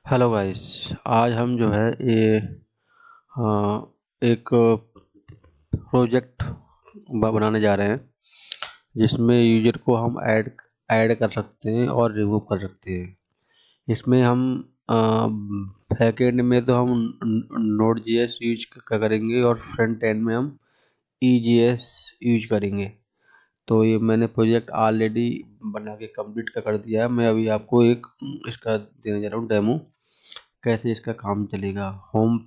Hello guys. आज हम जो है ये एक प्रोजेक्ट बनाने जा रहे हैं जिसमें यूजर को हम ऐड कर सकते हैं और रिमूव कर सकते हैं। इसमें हम बैकएंड में तो हम नोड जीएस यूज करेंगे और फ्रंट एंड में हम ईजीएस यूज करेंगे। तो ये मैंने प्रोजेक्ट ऑलरेडी बना के कंप्लीट कर दिया है। मैं अभी आपको एक इसका देने जा रहा हूँ डेमो, कैसे इसका काम चलेगा। होम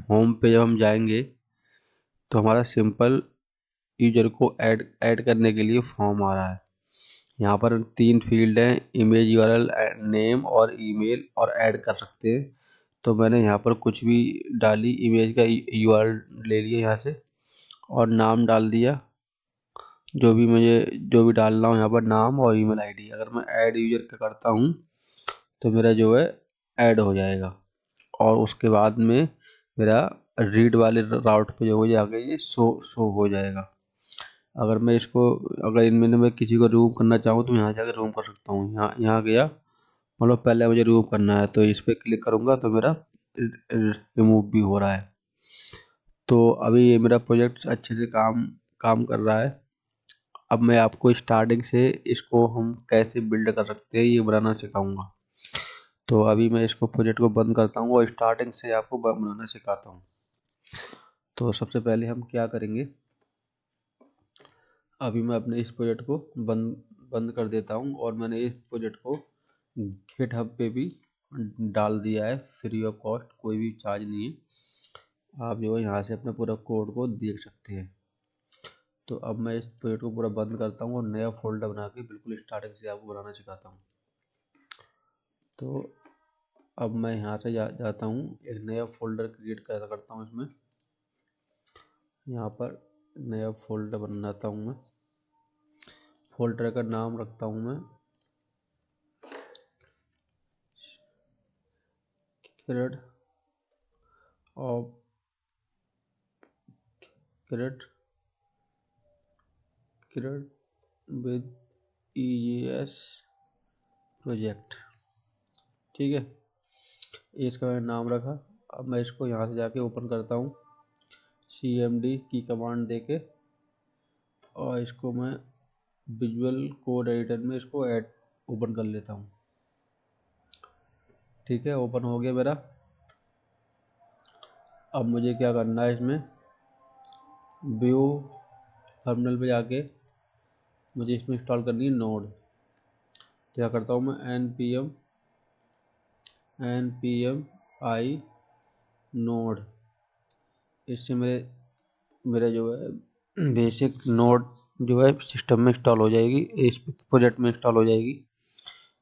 होम पे जब हम जाएंगे तो हमारा सिंपल यूजर को ऐड करने के लिए फॉर्म आ रहा है। यहाँ पर 3 फील्ड हैं, इमेज, यूआरएल, नेम और ईमेल, और ऐड कर सकते हैं। तो मैंने यहाँ पर कुछ भी डाली, इमेज का यूआरएल ले लिया यहाँ से और नाम डाल दिया। जो भी डालना हो यहाँ पर नाम और ईमेल आईडी। अगर मैं ऐड यूजर का करता हूँ तो मेरा जो है ऐड हो जाएगा और उसके बाद में मेरा रीड वाले राउट पे जो हो जाके ये शो हो जाएगा। अगर मैं इसको अगर इनमें से मैं किसी को रिमूव करना चाहूँ तो यहाँ जाकर रिमूव कर सकता हूँ। यहाँ यहाँ गया, मतलब पहले मुझे रिमूव करना है तो इस पर क्लिक करूँगा तो मेरा रिमूव भी हो रहा है। तो अभी ये मेरा प्रोजेक्ट अच्छे से काम काम कर रहा है। अब मैं आपको स्टार्टिंग से इसको हम कैसे बिल्ड कर सकते हैं ये बनाना सिखाऊंगा। तो अभी मैं इसको प्रोजेक्ट को बंद करता हूँ और स्टार्टिंग से आपको बनाना सिखाता हूँ। तो सबसे पहले हम क्या करेंगे, अभी मैं अपने इस प्रोजेक्ट को बंद कर देता हूँ और मैंने इस प्रोजेक्ट को गिटहब पे भी डाल दिया है, फ्री ऑफ कॉस्ट, कोई भी चार्ज नहीं है। आप जो है यहाँ से अपना पूरा कोड को देख सकते हैं। तो अब मैं इस प्रोजेक्ट को पूरा बंद करता हूँ और नया फोल्डर बना के बिल्कुल स्टार्टिंग से आपको बनाना सिखाता हूँ। तो अब मैं यहाँ से जाता हूँ, एक नया फोल्डर क्रिएट करता हूँ। इसमें यहाँ पर नया फोल्डर बनाता हूँ मैं। फोल्डर का नाम रखता हूँ मैं create of create with EGS project. ठीक है, इसका मैंने नाम रखा। अब मैं इसको यहाँ से जाके ओपन करता हूँ cmd की कमांड देके, और इसको मैं विजुअल कोड एडिटर में इसको ओपन कर लेता हूँ। ठीक है, ओपन हो गया मेरा। अब मुझे क्या करना है, इसमें व्यू टर्मिनल पे जाके मुझे इसमें इंस्टॉल करनी है नोड। क्या करता हूँ मैं, npm i नोड। इससे मेरे जो है बेसिक नोड जो है सिस्टम में इंस्टॉल हो जाएगी, इस प्रोजेक्ट में इंस्टॉल हो जाएगी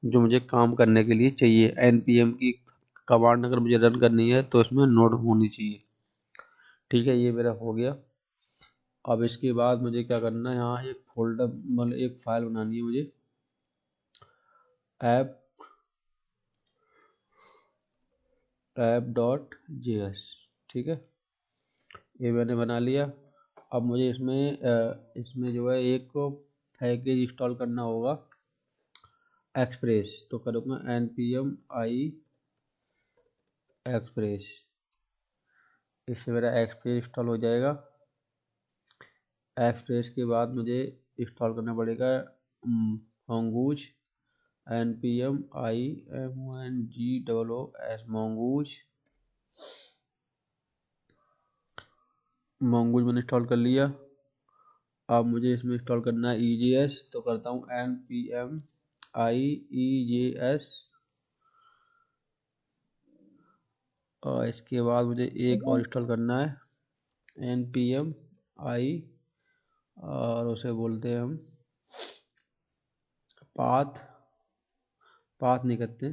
जो मुझे काम करने के लिए चाहिए। npm की कमांड अगर मुझे रन करनी है तो इसमें नोड होनी चाहिए। ठीक है, ये मेरा हो गया। अब इसके बाद मुझे क्या करना है, यहाँ एक फोल्डर मतलब एक फाइल बनानी है मुझे, app.js। ठीक है, ये मैंने बना लिया। अब मुझे इसमें जो है एक पैकेज इंस्टॉल करना होगा, एक्सप्रेस। तो करूँगा npm i एक्सप्रेस। इससे मेरा एक्सप्रेस इंस्टॉल हो जाएगा। एक्सप्रेस के बाद मुझे इंस्टॉल करना पड़ेगा mongoose, npm i mongoos mongoose मैंने इंस्टॉल कर लिया। अब मुझे इसमें इंस्टॉल करना है ईजीएस। तो करता हूँ npm i EJS। और इसके बाद मुझे एक और इंस्टॉल करना है npm i, और उसे बोलते हैं हम पाथ नहीं करते,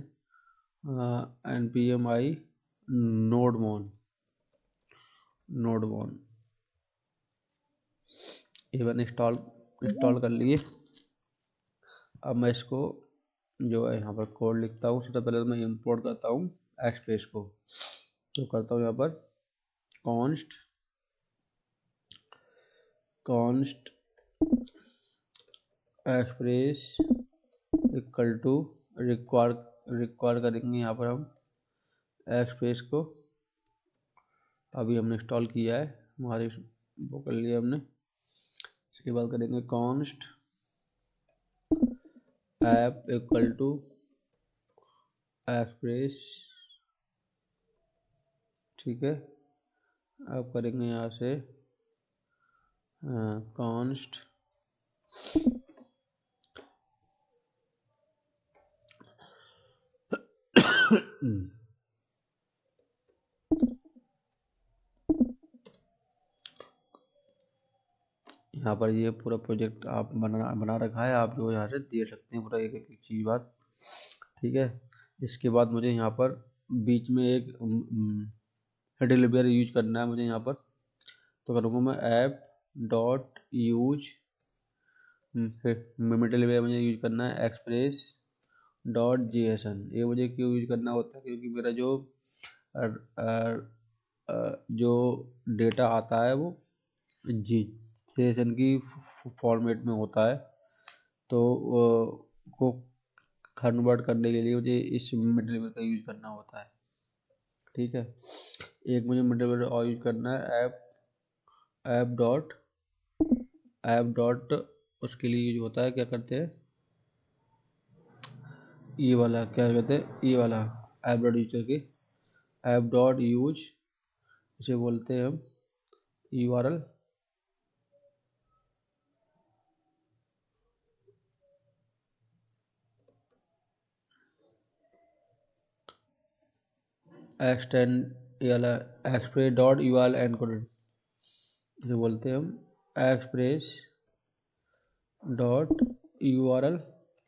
npm i नोडमोन। ये मैंने इंस्टॉल कर लिए। अब मैं इसको जो है यहाँ पर कोड लिखता हूँ। सबसे पहले तो मैं इंपोर्ट करता हूँ एक्सप्रेस को। तो करता हूँ यहाँ पर const express equal to require करेंगे यहाँ पर हम एक्सप्रेस को अभी हमने इंस्टॉल किया है, हमारे वो कर लिया हमने। इसके बाद करेंगे const app equal to express, ठीक है। अब करेंगे यहाँ से कॉन्स्ट यहाँ पर ये पूरा प्रोजेक्ट आप बना रखा है, आप जो यहाँ से दे सकते हैं पूरा एक एक चीज़ बात, ठीक है। इसके बाद मुझे यहाँ पर बीच में एक डिलीवर यूज करना है मुझे यहाँ पर, तो करूँगा मैं app dot use middleware मुझे यूज करना है एक्सप्रेस डॉट JSON। ये मुझे क्यों यूज करना होता है, क्योंकि मेरा जो डेटा आता है वो JSON की फॉर्मेट में होता है, तो को कन्वर्ट करने के लिए मुझे इस मिडिल वेयर का यूज करना होता है, ठीक है। एक मुझे मिडिल वेयर और यूज करना है ऐप डॉट उसके लिए यूज होता है, क्या करते हैं ये वाला, क्या कहते हैं ये वाला ऐप डॉट यूज करके ऐप डॉट यूज, इसे बोलते हैं हम URL एक्सटेंड वाला एक्सप्रेस डॉट URL एनकोडेड, इसे बोलते हैं हम एक्सप्रेस डॉट URL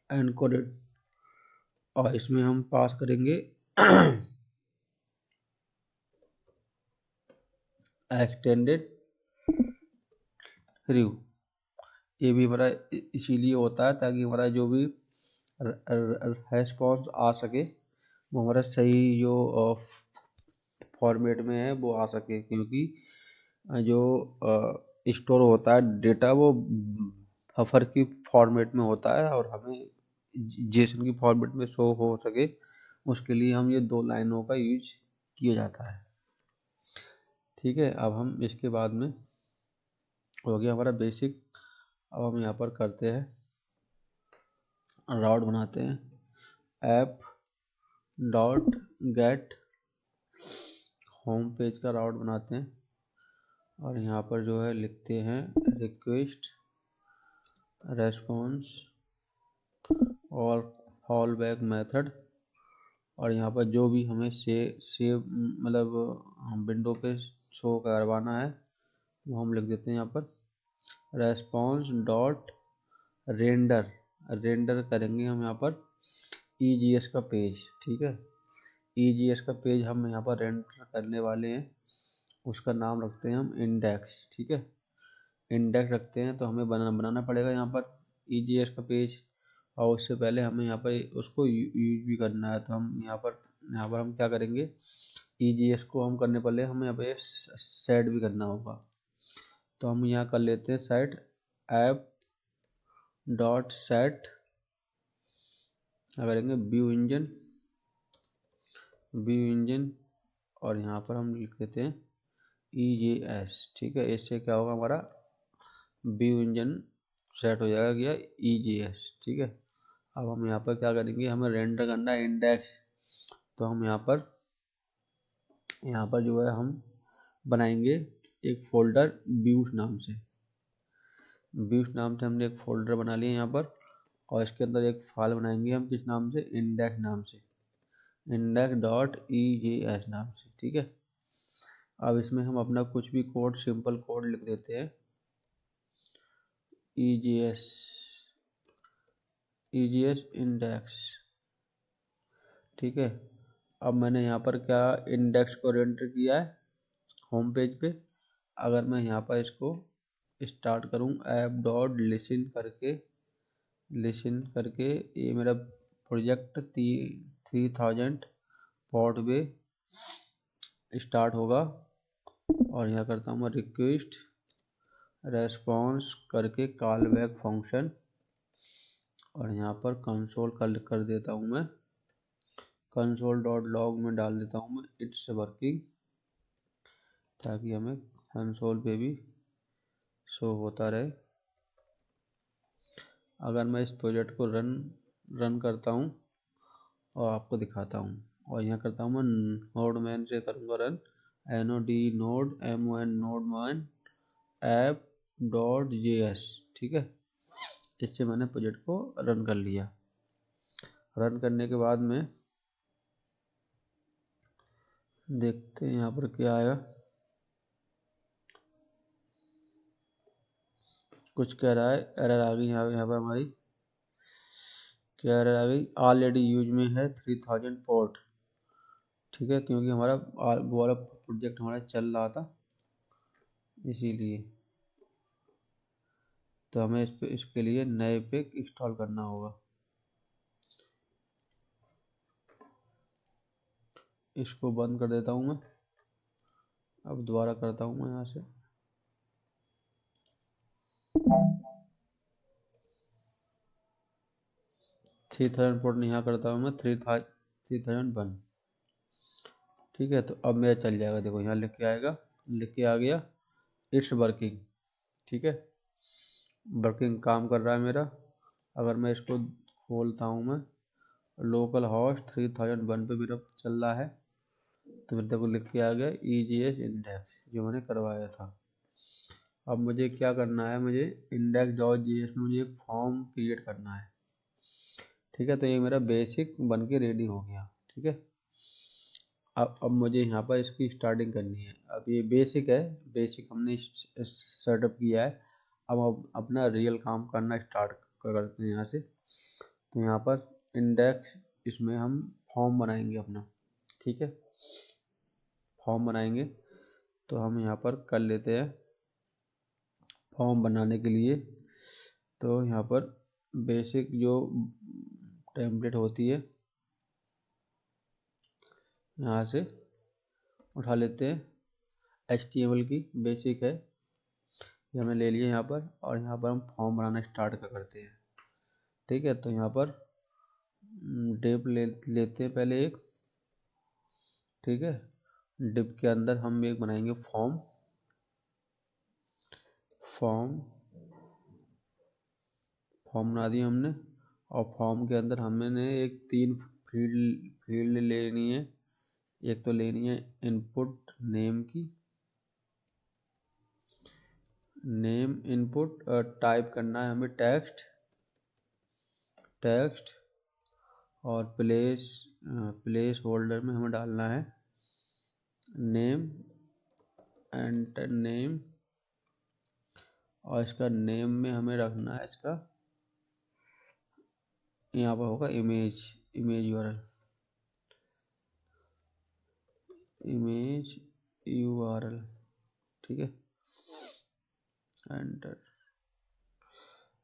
एनकोडेड, और इसमें हम पास करेंगे एक्सटेंडेड रिव्यू। ये भी हमारा इसीलिए होता है ताकि हमारा जो भी रेस्पॉन्स आ सके वो हमारा सही जो फॉर्मेट में है वो आ सके, क्योंकि जो स्टोर होता है डेटा वो बफर की फॉर्मेट में होता है और हमें जेसन की फॉर्मेट में शो हो सके, उसके लिए हम ये दो लाइनों का यूज किया जाता है, ठीक है। अब हम इसके बाद में हो गया हमारा बेसिक। अब हम यहाँ पर करते हैं राउट बनाते हैं app dot get home page का राउट बनाते हैं, और यहाँ पर जो है लिखते हैं रिक्वेस्ट रेस्पॉन्स और फॉल बैक मेथड, और यहाँ पर जो भी हमें सेव मतलब विंडो पे शो करवाना है वो हम लिख देते हैं यहाँ पर रेस्पॉन्स डॉट रेंडर करेंगे हम यहाँ पर EGS का पेज, ठीक है। EGS का पेज हम यहाँ पर रेंडर करने वाले हैं, उसका नाम रखते हैं हम इंडेक्स, ठीक है। इंडेक्स रखते हैं तो हमें बनाना पड़ेगा यहाँ पर EGS का पेज, और उससे पहले हमें यहाँ पर उसको यूज भी करना है, तो हम यहाँ पर हम क्या करेंगे EGS को हम करने पहले हमें यहाँ पे सेट भी करना होगा, तो हम यहाँ कर लेते हैं सेट ऐप डॉट सेट, करेंगे व्यू इंजन और यहाँ पर हम लिख देते हैं EJS, ठीक है। इससे क्या होगा हमारा व्यू इंजन सेट हो जाएगा क्या EJS, ठीक है। अब हम यहाँ पर क्या करेंगे, हमें रेंडर करना है इंडेक्स, तो हम यहाँ पर जो है हम बनाएंगे एक फोल्डर व्यूज नाम से हमने एक फोल्डर बना लिया यहाँ पर, और इसके अंदर एक फाइल बनाएंगे हम किस नाम से इंडेक्स डॉट EJS नाम से, ठीक है। अब इसमें हम अपना कुछ भी कोड सिंपल कोड लिख देते हैं EJS इंडेक्स, ठीक है। अब मैंने यहाँ पर क्या इंडेक्स को रेंडर किया है होम पेज पे। अगर मैं यहाँ पर इसको स्टार्ट करूँ ऐप डॉट लिसन करके ये मेरा प्रोजेक्ट 3000 पॉट पे स्टार्ट होगा, और यहाँ करता हूँ मैं रिक्वेस्ट रेस्पॉन्स करके कॉल बैक फंक्शन, और यहाँ पर कंसोल कर देता हूँ मैं कंसोल डॉट लॉग में डाल देता हूँ मैं इट्स वर्किंग, ताकि हमें कंसोल पे भी शो होता रहे। अगर मैं इस प्रोजेक्ट को रन करता हूँ और आपको दिखाता हूँ, और यहाँ करता हूँ मैं नोडमैन से करूँगा रन, नोडमैन ऐप डॉट JS, ठीक है। इससे मैंने प्रोजेक्ट को रन कर लिया। रन करने के बाद में देखते हैं यहाँ पर क्या आएगा। कुछ कह रहा है, एरर आ गई यहाँ पर हमारी, क्या एरर आ गई, ऑलरेडी यूज में है 3000 पोर्ट, ठीक है, क्योंकि हमारा वो वाला प्रोजेक्ट हमारा चल रहा था इसीलिए। तो हमें इसके लिए नए पे इंस्टॉल करना होगा। इसको बंद कर देता हूँ मैं, अब दोबारा करता हूँ मैं यहाँ से। 3000 पोर्ट नहीं, यहाँ करता हूँ मैं 3001, ठीक है। तो अब मेरा चल जाएगा, देखो यहाँ लिख के आएगा, लिख के आ गया इट्स वर्किंग, ठीक है, वर्किंग काम कर रहा है मेरा। अगर मैं इसको खोलता हूँ मैं, लोकल होस्ट 3001 पे मेरा चल रहा है, तो मेरे को लिख के आ गया EGS इंडेक्स जो मैंने करवाया था। अब मुझे क्या करना है, मुझे index.js में मुझे एक फॉर्म क्रिएट करना है, ठीक है। तो ये मेरा बेसिक बन के रेडी हो गया, ठीक है। अब मुझे यहाँ पर इसकी स्टार्टिंग करनी है। अब ये बेसिक है, बेसिक हमने सेटअप किया है। अब अपना रियल काम करना स्टार्ट करते हैं यहाँ से। तो यहाँ पर इंडेक्स, इसमें हम फॉर्म बनाएंगे अपना, ठीक है, फॉर्म बनाएंगे। तो हम यहाँ पर कर लेते हैं फॉर्म बनाने के लिए। तो यहाँ पर बेसिक जो टेम्पलेट होती है यहाँ से उठा लेते हैं, HTML की बेसिक है, ये हमने ले लिया यहाँ पर। और यहाँ पर हम फॉर्म बनाना स्टार्ट करते हैं, ठीक है। तो यहाँ पर डिव लेते हैं पहले एक, ठीक है। डिव के अंदर हम एक बनाएंगे फॉर्म बना दिया हमने। और फॉर्म के अंदर हमने एक 3 फील्ड लेनी है। एक तो लेनी है इनपुट नेम की, नेम इनपुट, टाइप करना है हमें टेक्स्ट, और प्लेस होल्डर में हमें डालना है नेम, एंटर नेम। और इसका नेम में हमें रखना है इसका, यहाँ पर होगा इमेज URL, ठीक है। Enter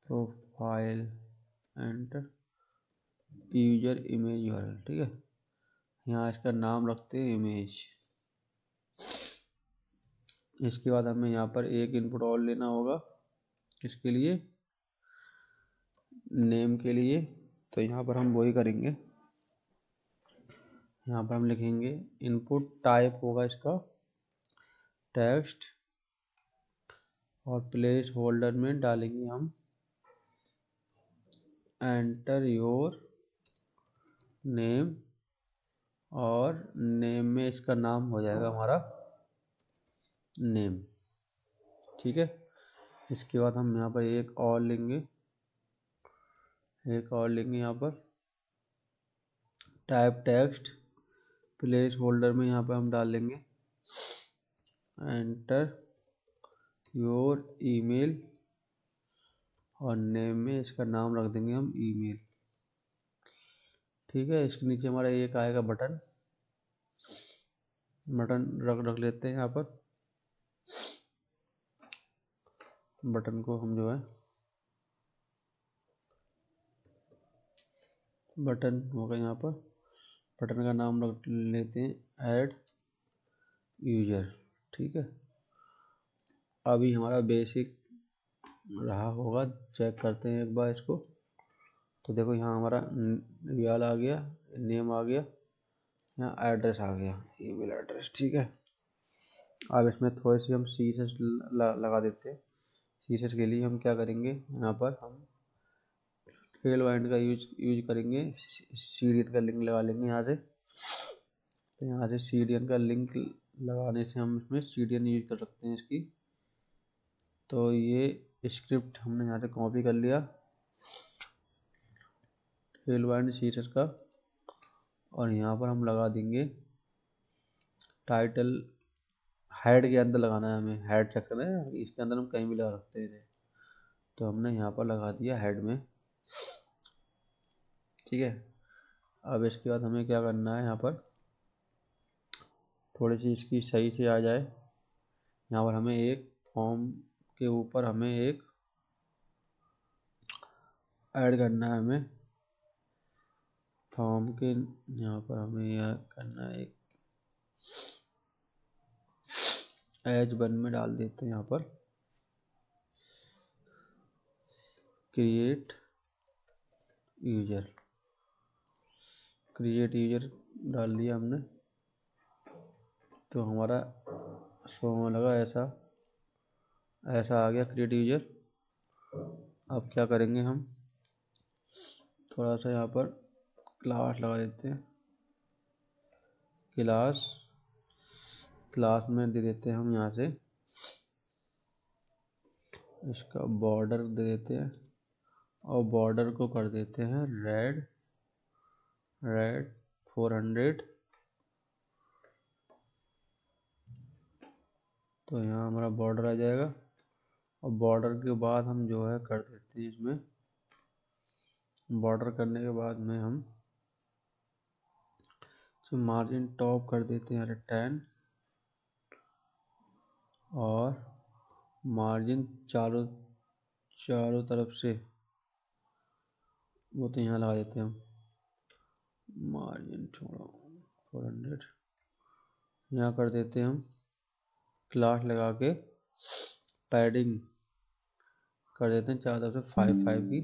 profile, enter user image URL, ठीक है। यहाँ इसका नाम रखते हैं इमेज। इसके बाद हमें यहाँ पर एक इनपुट और लेना होगा किसके लिए, नेम के लिए। तो यहाँ पर हम वही करेंगे, यहाँ पर हम लिखेंगे इनपुट टाइप होगा इसका टेक्स्ट, और प्लेस होल्डर में डालेंगे हम एंटर योर नेम, और नेम में इसका नाम हो जाएगा हमारा नेम, ठीक है। इसके बाद हम यहाँ पर एक और लेंगे यहाँ पर टाइप टेक्स्ट, प्लेस होल्डर में यहाँ पर हम डाल लेंगे एंटर योर ईमेल, और नेम में इसका नाम रख देंगे हम ईमेल, ठीक है। इसके नीचे हमारा एक आएगा बटन रख लेते हैं यहाँ पर। बटन को हम जो है, बटन होगा यहाँ पर, बटन का नाम रख लेते हैं ऐड यूजर, ठीक है। अभी हमारा बेसिक रहा होगा, चेक करते हैं एक बार इसको। तो देखो यहाँ हमारा रियल आ गया, नेम आ गया, यहाँ एड्रेस आ गया, ईमेल एड्रेस। ठीक है, अब इसमें थोड़ी सी हम CSS लगा देते हैं। CSS के लिए हम क्या करेंगे, यहाँ पर हम टेलवाइंड का यूज करेंगे। CDN का लिंक लगा लेंगे यहाँ से। तो यहाँ से CDN का लिंक लगाने से हम इसमें CDN यूज कर सकते हैं इसकी। तो ये स्क्रिप्ट हमने यहाँ से कॉपी कर लिया टेलवाइंड CSS का, और यहाँ पर हम लगा देंगे टाइटल। हेड के अंदर लगाना है हमें, हेड सेक्शन है इसके अंदर हम कहीं भी लगा सकते हैं। तो हमने यहाँ पर लगा दिया हेड में। ठीक है, अब इसके बाद हमें क्या करना है, यहाँ पर थोड़ी सी इसकी सही से आ जाए। यहाँ पर हमें एक फॉर्म के ऊपर हमें एक ऐड करना है, हमें फॉर्म के यहाँ पर हमें यह करना है एक H1 में डाल देते हैं। यहाँ पर क्रिएट यूजर डाल दिया हमने। तो हमारा शो होने लगा ऐसा आ गया क्रिएट यूजर। अब क्या करेंगे, हम थोड़ा सा यहाँ पर क्लास लगा देते हैं। क्लास में दे देते हैं हम यहाँ से इसका बॉर्डर दे देते हैं, और बॉर्डर को कर देते हैं रेड 400। तो यहाँ हमारा बॉर्डर आ जाएगा, और बॉर्डर के बाद हम जो है कर देते हैं इसमें, बॉर्डर करने के बाद में हम मार्जिन टॉप कर देते हैं 10, और मार्जिन चारों तरफ से वो तो यहाँ लगा देते हैं हम। मार्जिन छोड़ो 400 यहाँ कर देते हैं हम। क्लास लगा के पैडिंग कर देते हैं चारों तरफ से 5 की।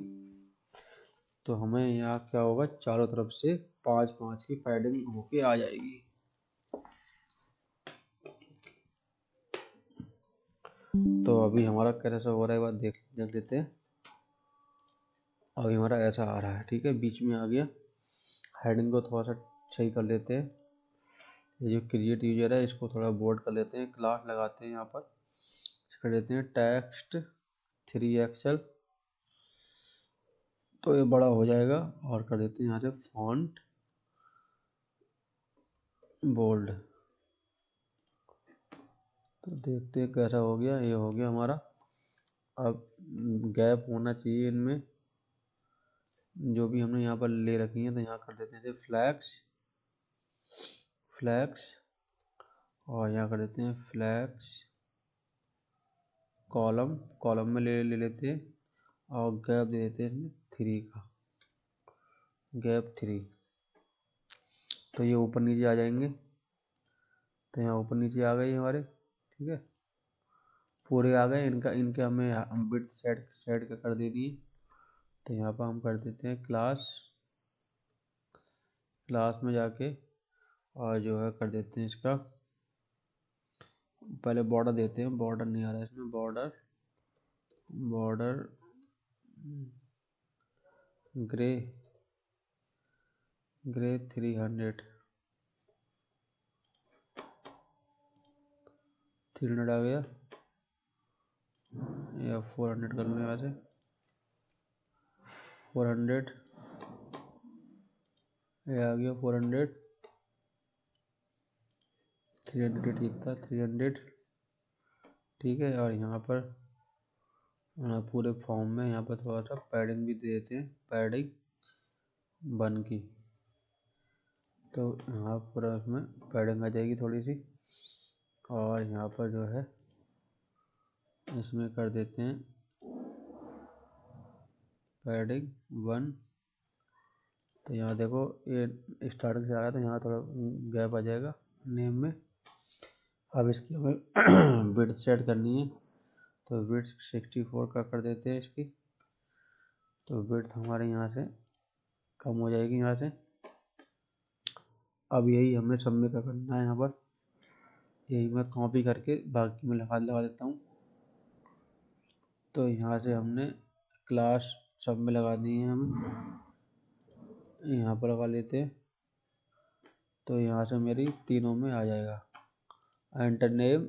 तो हमें यहाँ क्या होगा, चारों तरफ से 5 की पैडिंग होके आ जाएगी। तो अभी हमारा कैसा हो रहा है, बात देख लेते हैं। अभी हमारा ऐसा आ रहा है। ठीक है, बीच में आ गया। हेडिंग को थोड़ा सा सही कर लेते हैं। ये जो क्रिएट यूजर है इसको थोड़ा बोल्ड कर लेते हैं। क्लास लगाते हैं, यहाँ पर कर देते हैं टेक्स्ट 3 XL। तो ये बड़ा हो जाएगा, और कर देते हैं यहाँ से फॉन्ट बोल्ड। तो देखते हैं कैसा हो गया। ये हो गया हमारा। अब गैप होना चाहिए इनमें, जो भी हमने यहाँ पर ले रखी है। तो यहाँ कर देते हैं फ्लैक्स, और यहाँ कर देते हैं फ्लैक्स कॉलम में ले लेते हैं, और गैप दे देते हैं इसमें 3 का, गैप 3। तो ये ऊपर नीचे आ जाएंगे। तो यहाँ ऊपर नीचे आ गए हमारे। ठीक है, पूरे आ गए। इनके हमें विड्थ सेट कर दे दिए। तो यहाँ पर हम कर देते हैं क्लास में जाके, और जो है कर देते हैं इसका पहले बॉर्डर देते हैं। बॉर्डर नहीं आ रहा है इसमें, बॉर्डर ग्रे 300 आ गया, या 400 कर लो यहाँ से। 400 ये आ गया 400। 300 ठीक था, 300। ठीक है, और यहाँ पर पूरे फॉर्म में यहाँ पर थोड़ा सा पैडिंग भी दे देते हैं, पैडिंग 1 की। तो यहाँ पूरा इसमें पैडिंग आ जाएगी थोड़ी सी। और यहाँ पर जो है इसमें कर देते हैं पैडिंग 1। तो यहाँ देखो ये स्टार्टिंग से आ रहा है, तो यहाँ थोड़ा गैप आ जाएगा नेम में। अब इसकी हमें विड्थ सेट करनी है। तो विड्थ 64 का कर देते हैं इसकी। तो विड्थ हमारे यहाँ से कम हो जाएगी यहाँ से। अब यही हमें सबमिट करना है। यहाँ पर यही मैं कॉपी करके बाकी में लगा देता हूँ। तो यहाँ से हमने क्लास सब में लगा दी है, हमें यहाँ पर लगा लेते हैं। तो यहाँ से मेरी तीनों में आ जाएगा एंटर नेम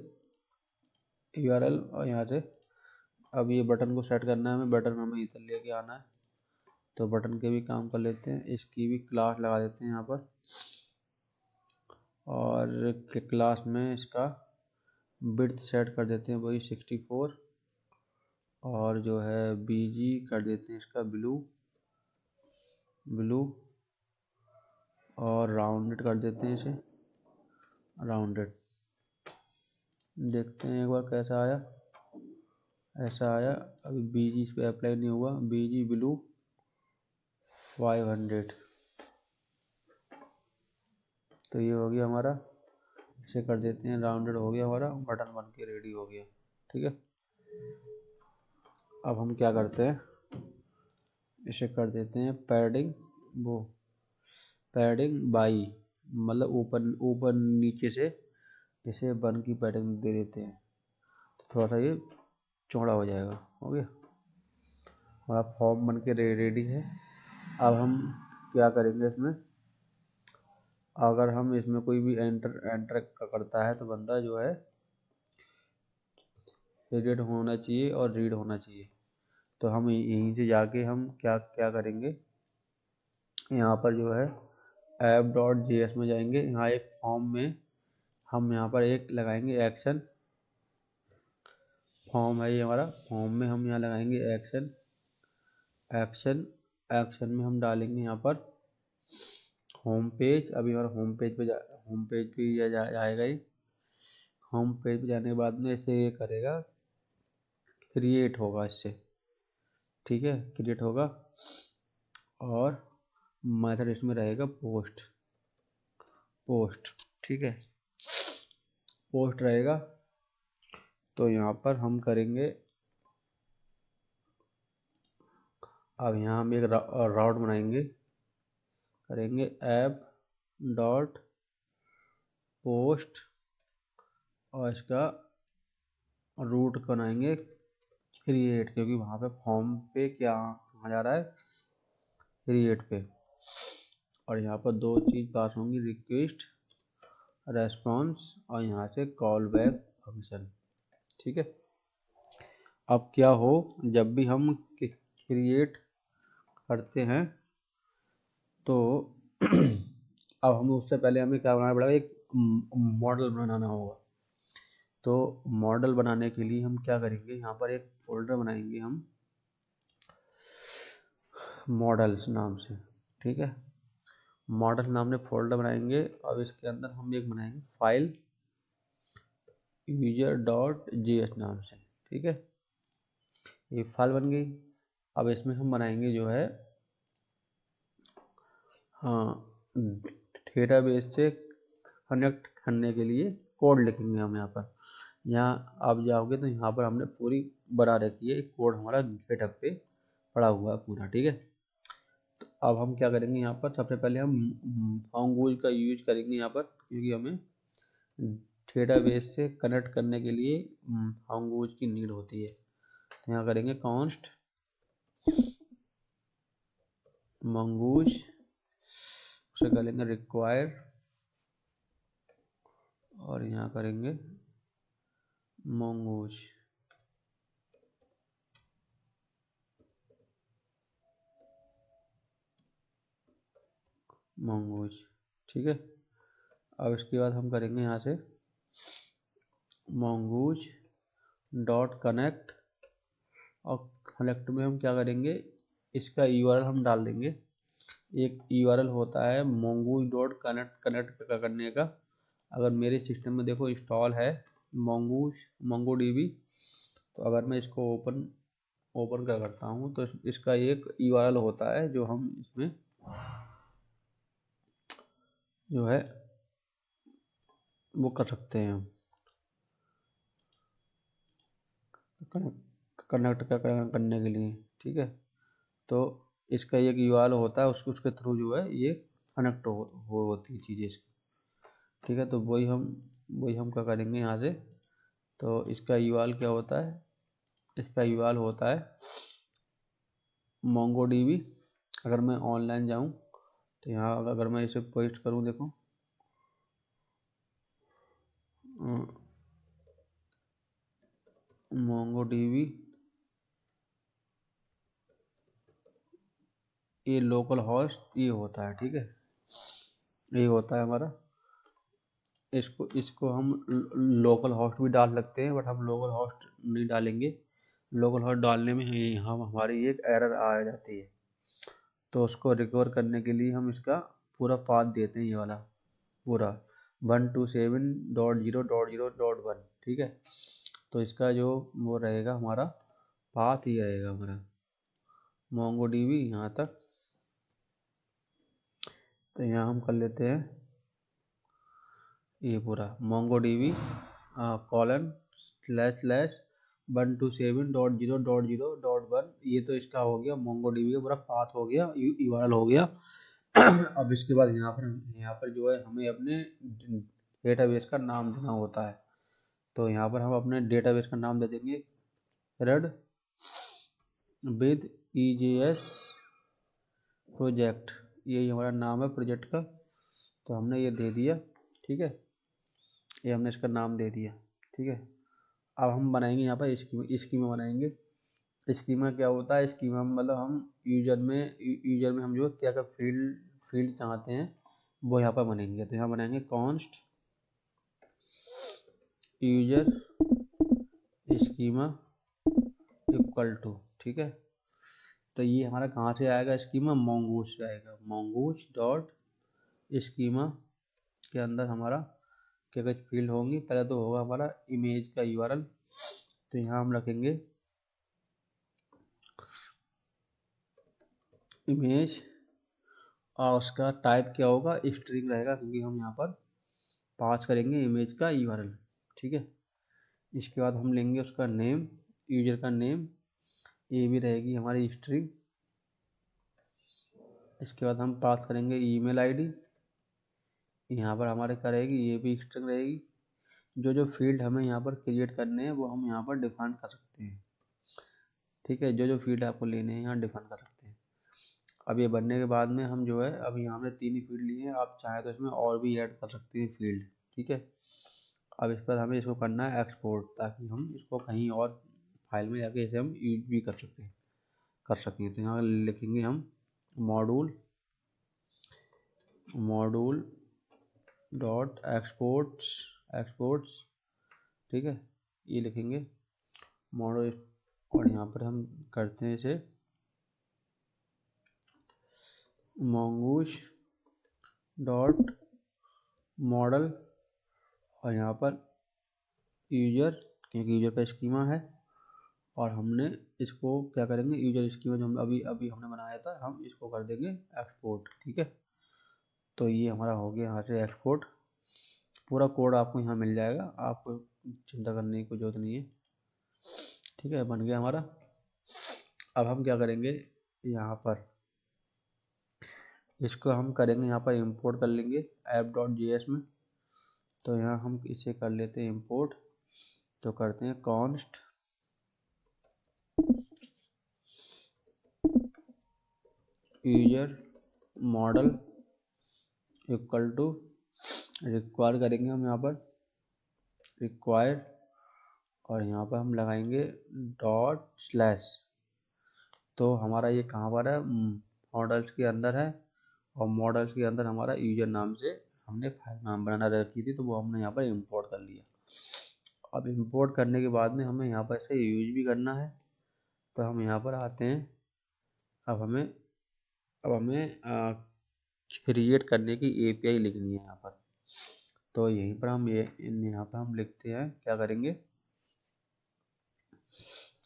URL। और यहाँ से अब ये बटन को सेट करना है हमें, बटन हमें इधर लेके आना है। तो बटन के भी काम कर लेते हैं, इसकी भी क्लास लगा देते हैं यहाँ पर। और क्लास में इसका विड्थ सेट कर देते हैं वही 64। और जो है BG कर देते हैं इसका ब्लू। और राउंडेड कर देते हैं इसे राउंडेड। देखते हैं एक बार कैसा आया। ऐसा आया। अभी BG इस पर अप्लाई नहीं हुआ। BG blue 500। तो ये हो गया हमारा। इसे कर देते हैं राउंडेड, हो गया हमारा बटन बन के रेडी हो गया। ठीक है। अब हम क्या करते हैं, इसे कर देते हैं पैडिंग बाई, मतलब ऊपर ऊपर नीचे से इसे 1 की पैडिंग दे देते हैं। तो थोड़ा सा ये चौड़ा हो जाएगा। हो गया हमारा फॉर्म बन के रेडी है। अब हम क्या करेंगे इसमें, अगर हम इसमें कोई भी एंटर करता है तो बंदा जो है एडिट होना चाहिए और रीड होना चाहिए। तो हम यहीं से जाके हम क्या क्या करेंगे, यहाँ पर जो है app.js में जाएंगे। यहाँ एक फॉर्म में हम यहाँ पर एक लगाएंगे एक्शन। फॉर्म है ये हमारा, फॉर्म में हम यहाँ लगाएंगे एक्शन में हम डालेंगे यहाँ पर होम पेज। अभी हमारा होम पेज पे जाएगा ये। होम पेज पे जाने के बाद में इसे ये करेगा, क्रिएट होगा इससे। ठीक है, क्रिएट होगा। और मेथड इसमें रहेगा पोस्ट। ठीक है, पोस्ट रहेगा। तो यहाँ पर हम करेंगे, अब यहाँ हम एक राउट बनाएंगे, करेंगे app.post और इसका रूट बनाएंगे क्रिएट, क्योंकि वहाँ पे फॉर्म पे क्या कहा जा रहा है, क्रिएट पे। और यहाँ पर 2 चीज़ पास होंगी, रिक्वेस्ट रेस्पॉन्स और यहाँ से कॉल बैक फंक्शन। ठीक है। अब क्या हो, जब भी हम क्रिएट करते हैं तो अब हमें उससे पहले हमें क्या बनाना पड़ेगा, एक मॉडल बनाना होगा। तो मॉडल बनाने के लिए हम क्या करेंगे, यहाँ पर एक फोल्डर बनाएंगे हम मॉडल्स नाम से। ठीक है, मॉडल नाम से फोल्डर बनाएंगे। अब इसके अंदर हम एक बनाएंगे फाइल user.js नाम से। ठीक है, ये फाइल बन गई। अब इसमें हम बनाएंगे जो है, हाँ, डेटाबेस से कनेक्ट करने के लिए कोड लिखेंगे हम यहाँ पर। यहाँ आप जाओगे तो यहाँ पर हमने पूरी बना रखी है, कोड हमारा गिटहब पे पड़ा हुआ है पूरा। ठीक है, तो अब हम क्या करेंगे, यहाँ पर सबसे पहले हम फोंगोज का यूज करेंगे यहाँ पर, क्योंकि हमें डेटाबेस से कनेक्ट करने के लिए फोंगोज की नीड होती है। तो यहाँ करेंगे कॉन्स्ट मंगूज, उसे करेंगे रिक्वायर और यहाँ करेंगे मंगूज। ठीक है, अब इसके बाद हम करेंगे यहाँ से mongoose डॉट कनेक्ट। और कनेक्ट में हम क्या करेंगे, इसका URL हम डाल देंगे। एक URL होता है mongoose डॉट कनेक्ट करने का। अगर मेरे सिस्टम में देखो इंस्टॉल है MongoDB, तो अगर मैं इसको ओपन करता हूँ तो इसका एक URL होता है जो हम इसमें जो है वो कर सकते हैं, कनेक्ट करने के लिए। ठीक है, तो इसका एक URL होता है, उसके थ्रू जो है ये कनेक्ट होती है चीज़ें इसकी। ठीक है। तो वही हम क्या करेंगे यहाँ से, तो इसका यूआरएल क्या होता है, इसका यूआरएल होता है MongoDB। अगर मैं ऑनलाइन जाऊँ तो यहाँ अगर मैं इसे पेस्ट करूँ, देखो MongoDB, ये लोकल होस्ट ये होता है, ठीक है, ये होता है हमारा। इसको हम लोकल होस्ट भी डाल सकते हैं, बट हम लोकल होस्ट नहीं डालेंगे। लोकल होस्ट डालने में हम हमारी एक एरर आ जाती है, तो उसको रिकवर करने के लिए हम इसका पूरा पाथ देते हैं, ये वाला पूरा 127.0.0.1, ठीक है। तो इसका जो वो रहेगा हमारा पाथ ही रहेगा हमारा MongoDB यहाँ तक। तो यहाँ हम कर लेते हैं ये पूरा MongoDB :/127.0.0.1। ये तो इसका हो गया MongoDB का पूरा पाथ हो गया, यूआरएल हो गया। अब इसके बाद यहाँ पर जो है हमें अपने डेटाबेस का नाम देना होता है। तो यहाँ पर हम अपने डेटाबेस का नाम दे देंगे red with EJS प्रोजेक्ट, यही हमारा नाम है प्रोजेक्ट का। तो हमने ये दे दिया, ठीक है, ये हमने इसका नाम दे दिया, ठीक है। अब हम बनाएंगे यहाँ पर स्कीमा बनाएंगे। स्कीमा क्या होता है, स्कीमा मतलब हम यूजर में हम जो क्या क्या फील्ड चाहते हैं वो यहाँ पर बनेंगे। तो यहाँ बनाएंगे const user schema equal to, ठीक है। तो ये हमारा कहाँ से आएगा, स्कीमा mongoose से आएगा। mongoose डॉट स्कीमा के अंदर हमारा क्या क्या फील्ड होंगी, पहले तो होगा हमारा इमेज का यूआरएल। तो यहाँ हम रखेंगे इमेज, और उसका टाइप क्या होगा, स्ट्रिंग रहेगा, क्योंकि हम यहाँ पर पास करेंगे इमेज का यूआरएल, ठीक है। इसके बाद हम लेंगे उसका नेम, यूजर का नेम, ये भी रहेगी हमारी स्ट्रिंग। इसके बाद हम पास करेंगे ईमेल आईडी, यहाँ पर हमारे क्या रहेगी, ये भी स्ट्रिंग रहेगी। जो जो फील्ड हमें यहाँ पर क्रिएट करने हैं वो हम यहाँ पर डिफाइन कर सकते हैं, ठीक है। जो जो फील्ड आपको लेने हैं यहाँ डिफाइन कर सकते हैं। अब ये बनने के बाद में हम जो है, अब यहाँ हमने 3 ही फील्ड लिए हैं, आप चाहें तो इसमें और भी ऐड कर सकते हैं फील्ड, ठीक है। अब इस पर हमें इसको करना है एक्सपोर्ट, ताकि हम इसको कहीं और फाइल में जाके इसे हम यूज भी कर सकें। तो यहाँ लिखेंगे हम मॉड्यूल डॉट एक्सपोर्ट्स, ठीक है, ये लिखेंगे मॉड्यूल। और यहाँ पर हम करते हैं इसे mongoose डॉट मॉडल, और यहाँ पर यूजर, क्योंकि यूजर का स्कीमा है, और हमने इसको क्या करेंगे, यूजर स्कीमा जो हम अभी हमने बनाया था, हम इसको कर देंगे एक्सपोर्ट, ठीक है। तो ये हमारा हो गया यहाँ से एक्सपोर्ट। पूरा कोड आपको यहाँ मिल जाएगा, आपको चिंता करने की कोई जरूरत नहीं है, ठीक है। बन गया हमारा। अब हम क्या करेंगे, यहाँ पर इसको हम करेंगे, यहाँ पर इंपोर्ट कर लेंगे app.js में। तो यहाँ हम इसे कर लेते हैं इंपोर्ट। तो करते हैं const user model equal to, require करेंगे हम यहाँ पर रिक्वायर, और यहाँ पर हम लगाएंगे ./ तो हमारा ये कहाँ पर है, मॉडल्स के अंदर है, और मॉडल्स के अंदर हमारा यूजर नाम से हमने फाइल नाम बनाना रखी थी, तो वो हमने यहाँ पर इंपोर्ट कर लिया। अब इंपोर्ट करने के बाद में हमें यहाँ पर इसे यूज भी करना है। तो हम यहाँ पर आते हैं, अब हमें क्रिएट करने की एपीआई लिखनी है यहाँ पर। तो यहीं पर हम यहाँ पर हम लिखते हैं, क्या करेंगे,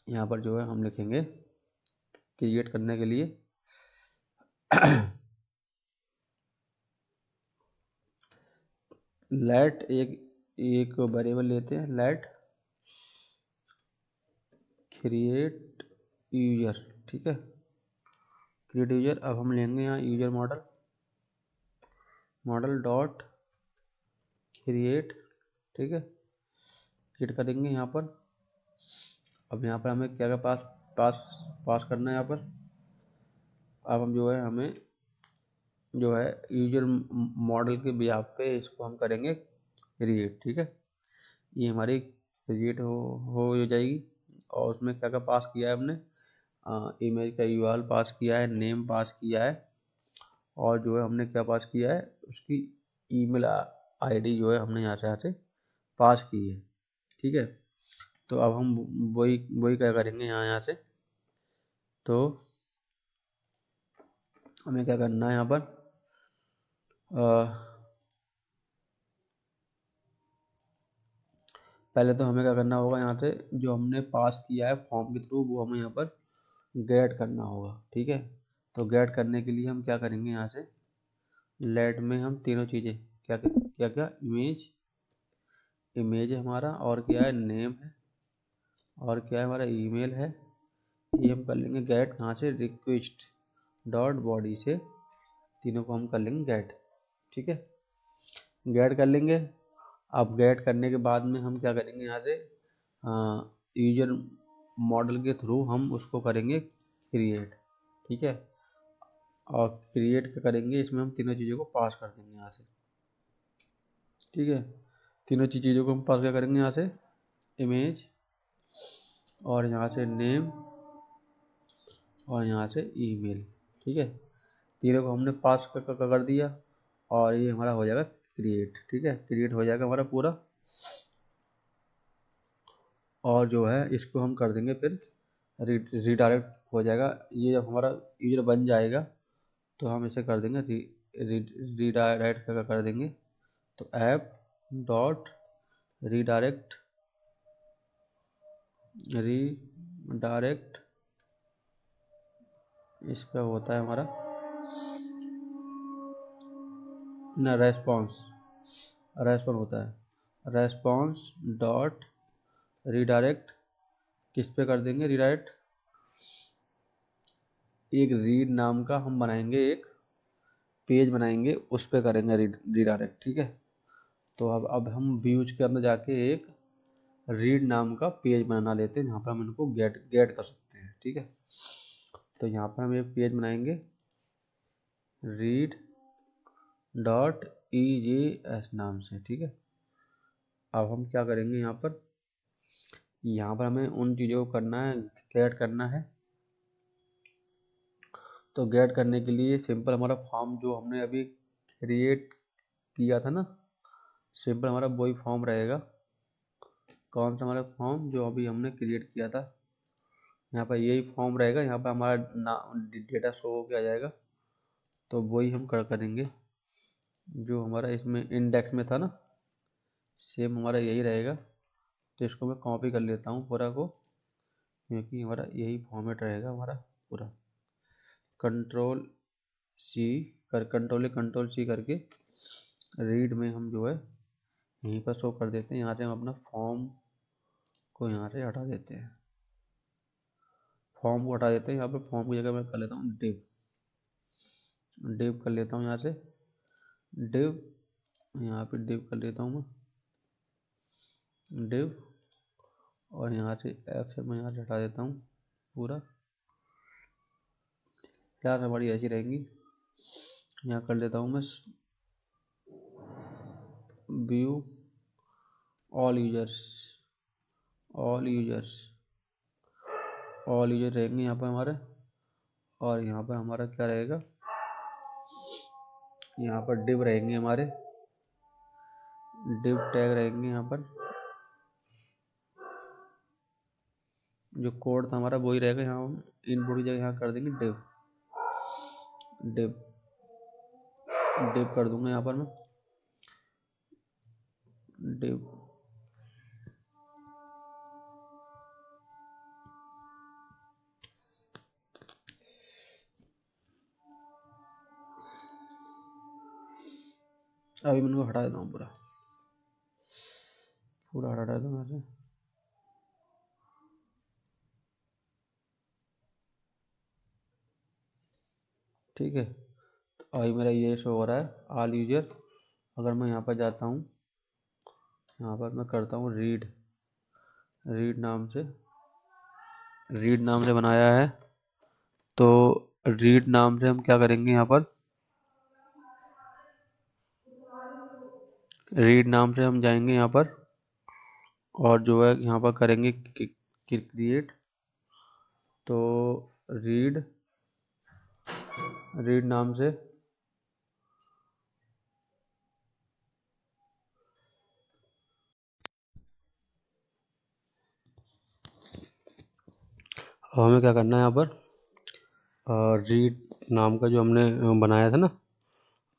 यहाँ पर जो है हम लिखेंगे क्रिएट करने के लिए लेट एक वेरिएबल लेते हैं, लेट क्रिएट यूजर, ठीक है, क्रिएट यूजर। अब हम लेंगे यहाँ यूजर मॉडल डॉट क्रिएट, ठीक है, क्रिएट करेंगे यहाँ पर। अब यहाँ पर हमें क्या क्या पास पास करना है यहाँ पर। अब हम जो है हमें जो है यूजर मॉडल के बिहाफ पे इसको हम करेंगे क्रिएट, ठीक है। ये हमारी क्रिएट हो जाएगी। और उसमें क्या क्या पास किया है हमने, इमेज का यूआरएल पास किया है, नेम पास किया है, और जो है हमने क्या पास किया है, उसकी ईमेल आईडी जो है हमने यहाँ से पास की है, ठीक है। तो अब हम वही वही क्या करेंगे यहाँ से। तो हमें क्या करना है यहाँ पर, पहले तो हमें क्या करना होगा, यहाँ से जो हमने पास किया है फॉर्म के थ्रू वो हमें यहाँ पर गेट करना होगा, ठीक है। तो गेट करने के लिए हम क्या करेंगे, यहाँ से लेट में हम तीनों चीज़ें क्या क्या क्या इमेज है हमारा, और क्या है नेम है, और क्या है हमारा ईमेल है। ये हम कर लेंगे गेट कहाँ से, रिक्वेस्ट डॉट बॉडी से, तीनों को हम कर लेंगे गेट, ठीक है। गेट कर लेंगे। अब गेट करने के बाद में हम क्या करेंगे, यहाँ से यूजर मॉडल के थ्रू हम उसको करेंगे क्रिएट, ठीक है। और क्रिएट करेंगे, इसमें हम तीनों चीज़ों को पास कर देंगे यहाँ से, ठीक है। तीनों चीज़ों को हम पास क्या करेंगे, यहाँ से इमेज, और यहाँ से नेम, और यहाँ से ईमेल, ठीक है। तीनों को हमने पास कर दिया, और ये हमारा हो जाएगा क्रिएट, ठीक है। क्रिएट हो जाएगा हमारा पूरा। और जो है इसको हम कर देंगे फिर रीडायरेक्ट हो जाएगा। ये जब हमारा यूजर बन जाएगा तो हम इसे कर देंगे रीडायरेक्ट कर देंगे। तो ऐप डॉट रीडायरेक्ट इसका होता है हमारा ना रेस्पॉन्स होता है। रेस्पॉन्स डॉट रीडायरेक्ट किस पे कर देंगे रीडायरेक्ट, एक रीड नाम का हम बनाएंगे, एक पेज बनाएंगे, उस पे करेंगे रीडायरेक्ट, ठीक है। तो अब हम व्यूज के अंदर जाके एक रीड नाम का पेज बना लेते हैं, जहाँ पर हम इनको गेट कर सकते हैं, ठीक है। तो यहाँ पर हम एक पेज बनाएंगे रीड डॉट EJS नाम से, ठीक है। अब हम क्या करेंगे, यहाँ पर हमें उन चीज़ों को करना है, गेट करना है। तो गेट करने के लिए सिंपल हमारा फॉर्म जो हमने अभी क्रिएट किया था ना, सिंपल हमारा वही फॉर्म रहेगा। कौन सा हमारा फॉर्म जो अभी हमने क्रिएट किया था, यहाँ पर यही फॉर्म रहेगा। यहाँ पर हमारा डेटा शो हो के आ जाएगा। तो वही हम करेंगे जो हमारा इसमें इंडेक्स में था ना, सेम हमारा यही रहेगा। तो इसको मैं कॉपी कर लेता हूँ पूरा को, क्योंकि हमारा यही फॉर्मेट रहेगा हमारा पूरा। कंट्रोल सी करके रीड में हम जो है यहीं पर शो कर देते हैं। यहाँ से हम अपना फॉर्म को यहाँ से हटा देते हैं, यहाँ पर फॉर्म की जगह मैं कर लेता हूँ डिव कर लेता हूँ यहाँ से डिव, यहाँ पे डिव कर लेता हूँ मैं डिव, और यहाँ से ऐप से मैं यहाँ से हटा देता हूँ पूरा। क्या हमारी ऐसी रहेंगी, यहाँ कर लेता हूँ मैं व्यू ऑल यूजर रहेंगे यहाँ पर हमारे। और यहाँ पर हमारा क्या रहेगा, यहाँ पर डिव रहेंगे हमारे, डिव टैग रहेंगे यहाँ पर। जो कोड था हमारा वही रहेगा, यहाँ हम इनपुट की जगह यहाँ कर देंगे डिव कर दूंगा यहाँ पर मैं डिव। अभी मैं इनको हटा देता हूँ पूरा हटा देता हूँ यहाँ से। ठीक है, तो अभी मेरा ये शो हो रहा है ऑल यूजर। अगर मैं यहाँ पर जाता हूँ यहाँ पर मैं करता हूँ रीड रीड नाम से बनाया है। तो रीड नाम से हम क्या करेंगे, यहाँ पर रीड नाम से हम जाएंगे यहाँ पर, और जो है यहाँ पर करेंगे क्रिएट। तो रीड नाम से हमें क्या करना है, यहाँ पर रीड नाम का जो हमने बनाया था ना,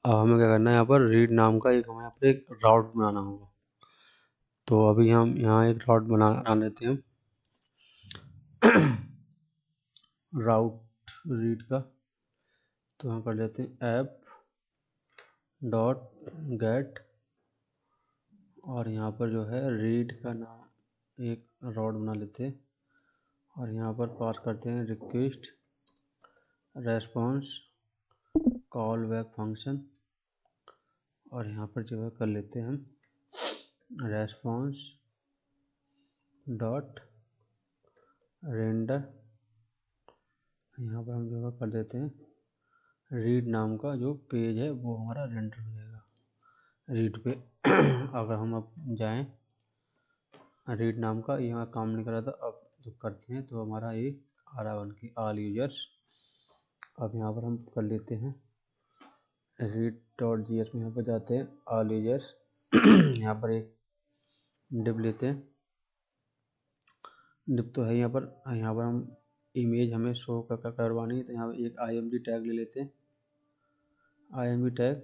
अब हमें क्या करना है, यहाँ पर रीड नाम का हमें यहाँ पर एक राउट बनाना होगा। तो अभी हम यहाँ एक राउट बना लेते हैं राउट रीड का। तो हम कर लेते हैं ऐप डॉट गेट, और यहाँ पर जो है रीड का नाम एक राउट बना लेते हैं, और यहाँ पर पास करते हैं request response call back function, और यहाँ पर जो है कर लेते हैं हम रेस्पॉन्स डॉट रेंडर। यहाँ पर हम जो है कर देते हैं रीड नाम का जो पेज है वो हमारा रेंडर हो जाएगा रीड पे। अगर हम अब जाएं, रीड नाम का यहाँ काम नहीं कर रहा था, अब जब करते हैं तो हमारा ये आ रहा बन के ऑल यूजर्स। अब यहाँ पर हम कर लेते हैं रीड डॉट जी एस में, यहाँ पर जाते हैं ऑल यूजर्स। यहाँ पर एक डिव लेते हैं, डिव तो है यहाँ पर हम इमेज हमें शो करवानी है, तो यहाँ पर एक IMG टैग ले लेते हैं। IMG टैग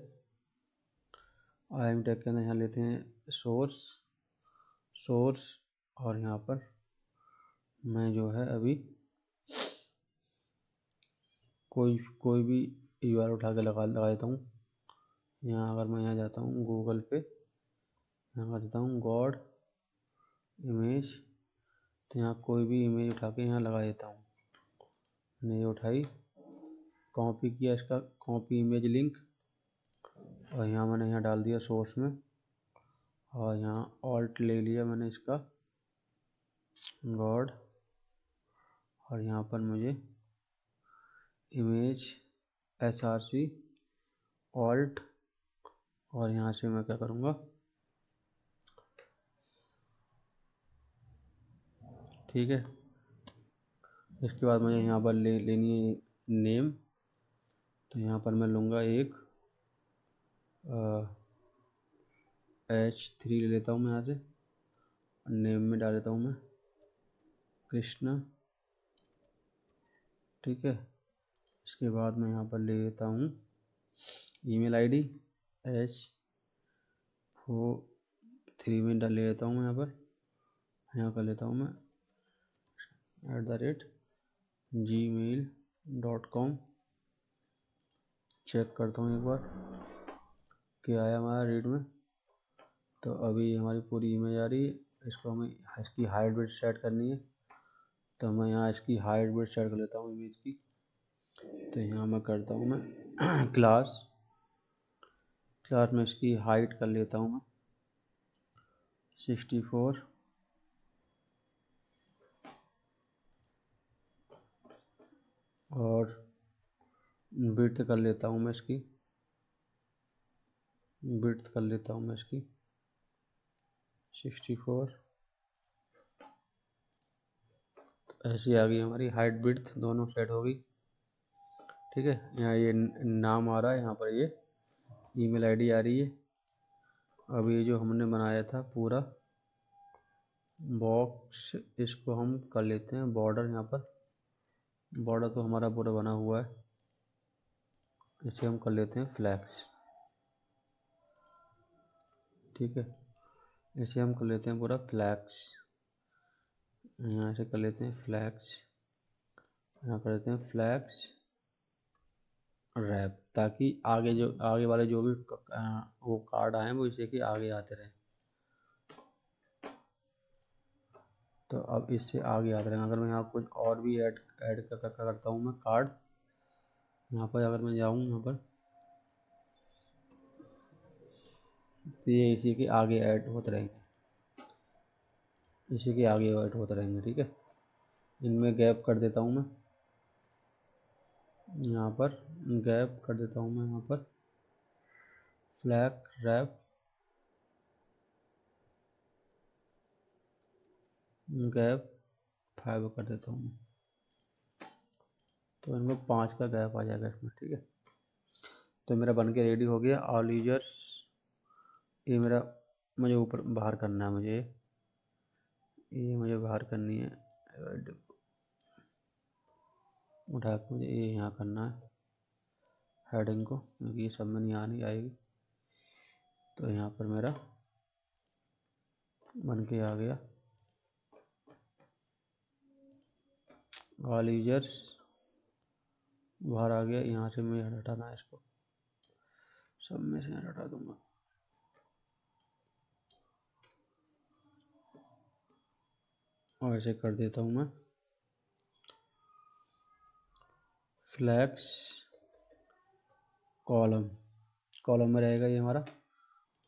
के अंदर यहाँ लेते हैं सोर्स, और यहाँ पर मैं जो है अभी कोई भी URL उठा के लगा देता हूँ। यहाँ अगर मैं यहाँ जाता हूँ गूगल पे, यहाँ कर देता हूँ गॉड इमेज, तो यहाँ कोई भी इमेज उठा के यहाँ लगा देता हूँ। नहीं उठाई, कॉपी किया इसका कॉपी इमेज लिंक, और यहाँ मैंने यहाँ डाल दिया सोर्स में, और यहाँ ऑल्ट ले लिया मैंने इसका गॉड, और यहाँ पर मुझे इमेज HRC ऑल्ट, और यहाँ से मैं क्या करूँगा, ठीक है। इसके बाद मुझे यहाँ पर लेनी है नेम, तो यहाँ पर मैं लूँगा एक H3 ले लेता हूँ मैं यहाँ से, नेम में डाल देता हूँ मैं कृष्णा, ठीक है। इसके बाद मैं यहाँ पर ले लेता हूँ ईमेल ID H3 में डाल ले लेता हूँ मैं यहाँ कर लेता हूँ मैं @gmail.com। चेक करता हूँ एक बार क्या आया हमारा रीड में। तो अभी हमारी पूरी इमेज आ रही है, इसको हमें इसकी हाइट विड्थ सेट करनी है, तो मैं यहाँ इसकी हाइट विड्थ सेट कर लेता हूँ इमेज की। तो यहाँ मैं करता हूँ मैं क्लास में इसकी हाइट कर लेता हूँ मैं 64, और विड्थ कर लेता हूँ मैं इसकी 64। तो ऐसी आ गई हमारी हाइट विड्थ दोनों सेट हो गई, ठीक है। यहाँ ये नाम आ रहा है, यहाँ पर ये ईमेल ID आ रही है। अब ये जो हमने बनाया था पूरा बॉक्स, इसको हम कर लेते हैं बॉर्डर। यहाँ पर बॉर्डर तो हमारा पूरा बना हुआ है, इसे हम कर लेते हैं फ्लैक्स, ठीक है। इसे हम कर लेते हैं पूरा फ्लैक्स, यहाँ से कर लेते हैं फ्लैक्स, यहाँ कर लेते हैं फ्लैक्स रैप, ताकि आगे वाले जो भी वो कार्ड आए वो इसे कि आगे आते रहे। तो अब इससे आगे आते रहे। अगर मैं यहाँ कुछ और भी ऐड करता हूँ मैं कार्ड, यहाँ पर अगर मैं जाऊँ यहाँ पर, तो ये इसी के आगे ऐड होते रहेंगे, इसी के आगे ऐड होते रहेंगे। ठीक है, इनमें गैप कर देता हूँ मैं, यहाँ पर गैप कर देता हूँ मैं, यहाँ पर फ्लैग रैप गैप 5 कर देता हूँ मैं, तो इनमें 5 का गैप आ जाएगा इसमें। ठीक है, तो मेरा बन के रेडी हो गया ऑल यूजर्स। ये मेरा मुझे ऊपर बाहर करना है, ये मुझे बाहर करनी है, उठा के मुझे ये यहाँ करना है हेडिंग को, क्योंकि ये सब में नहीं आनी आएगी। तो यहाँ पर मेरा बन के आ गया ऑल यूजर्स, बाहर आ गया। यहाँ से मैं हटाना है इसको, सब में से हटा दूंगा। और ऐसे कर देता हूँ मैं फ्लैक्स कॉलम, कॉलम में रहेगा ये हमारा।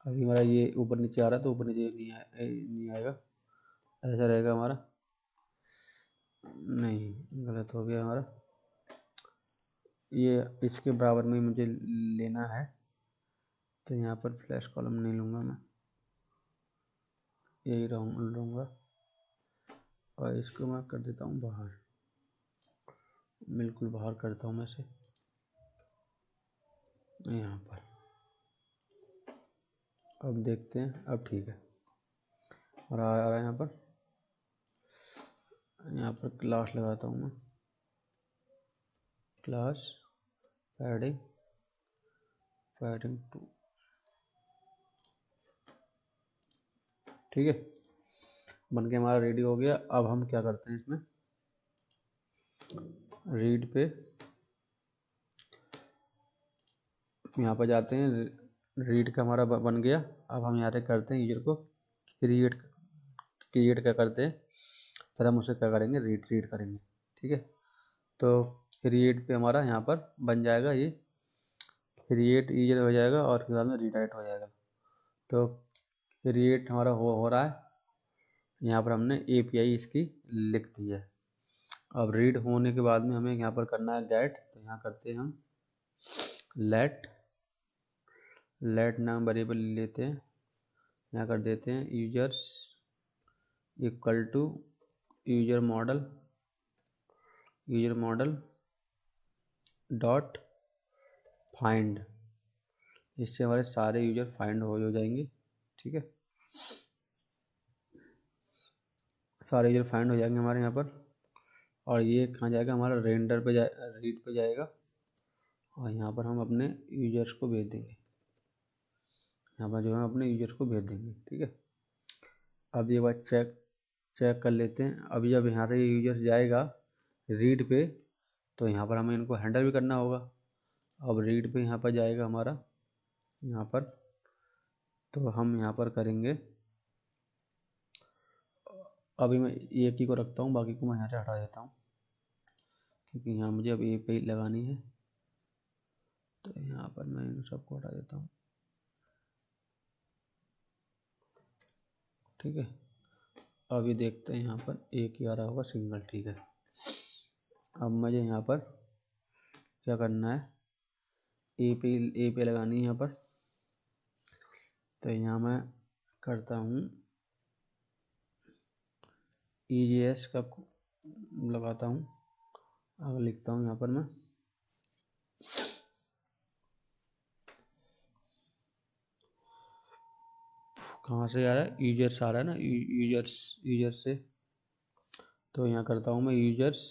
अभी हमारा ये ऊपर नीचे आ रहा है, तो ऊपर नीचे नहीं आएगा, ऐसा रहेगा हमारा। नहीं, गलत हो गया हमारा, ये इसके बराबर में मुझे लेना है। तो यहाँ पर फ्लैश कॉलम नहीं लूँगा मैं, यही लूँगा। और इसको मैं कर देता हूँ बाहर, बिल्कुल बाहर करता हूँ मैं इसे यहाँ पर। अब देखते हैं, अब ठीक है। और आ रहा है यहाँ पर क्लास लगाता हूँ मैं, क्लास पैडिंग 2। ठीक है, बन के हमारा रेडी हो गया। अब हम क्या करते हैं, इसमें रीड पे यहाँ पर जाते हैं, रीड का हमारा बन गया। अब हम यहाँ से करते हैं यूजर को क्रिएट, क्या करते हैं, फिर हम उसे क्या करेंगे, रीड करेंगे। ठीक है, तो क्रिएट पे हमारा यहाँ पर बन जाएगा, ये क्रिएट यूजर हो जाएगा और उसके बाद में रीडायरेक्ट हो जाएगा। तो क्रिएट हमारा हो रहा है, यहाँ पर हमने API इसकी लिख दी है। अब रीड होने के बाद में हमें यहाँ पर करना है गेट। तो यहाँ करते हैं हम लेट नाम वेरिएबल लेते हैं, यहाँ कर देते हैं users equal to user model dot find. इससे हमारे सारे यूजर फाइंड हो जाएंगे। ठीक है, सारे यूजर फाइंड हो जाएंगे हमारे यहाँ पर। और ये कहाँ जाएगा, हमारा रीड पे जाएगा, और यहाँ पर हम अपने यूजर्स को भेज देंगे, यहाँ पर जो है अपने यूजर्स को भेज देंगे। ठीक है, अब ये बात चेक कर लेते हैं। अब जब यहाँ से यूजर्स जाएगा रीड पे, तो यहाँ पर हमें इनको हैंडल भी करना होगा। अब रीड पे यहाँ पर जाएगा हमारा, यहाँ पर तो हम यहाँ पर करेंगे, अभी मैं एक ही को रखता हूँ, बाकी को मैं यहाँ से हटा देता हूँ, क्योंकि यहाँ मुझे अब ये पे लगानी है। तो यहाँ पर मैं इन सबको हटा देता हूँ। ठीक है, अभी देखते हैं यहाँ पर एक ही आ रहा होगा सिंगल। ठीक है, अब मुझे यहाँ पर क्या करना है, ए पे लगानी है यहाँ पर। तो यहाँ मैं करता हूँ EJS का लगाता हूँ, अब लिखता हूँ यहाँ पर मैं कहाँ से आ रहा है, यूजर्स आ रहा है ना, यूजर्स से। तो यहाँ करता हूँ मैं यूजर्स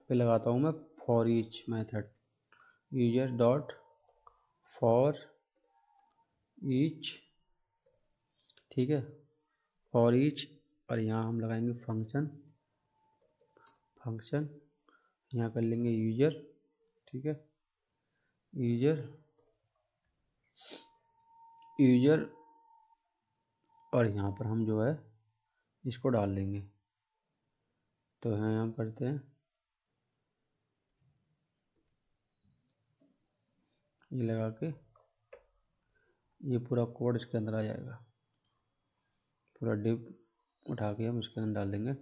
पे लगाता हूँ मैं for each method, users dot for each. ठीक है, फॉर ईच, और यहाँ हम लगाएंगे फंक्शन यहाँ कर लेंगे यूजर। ठीक है, यूजर और यहाँ पर हम जो है इसको डाल देंगे। तो यहाँ हम करते हैं ये लगा के, ये पूरा कोड इसके अंदर आ जाएगा, पूरा डिव उठा के हम इसके अंदर डाल देंगे,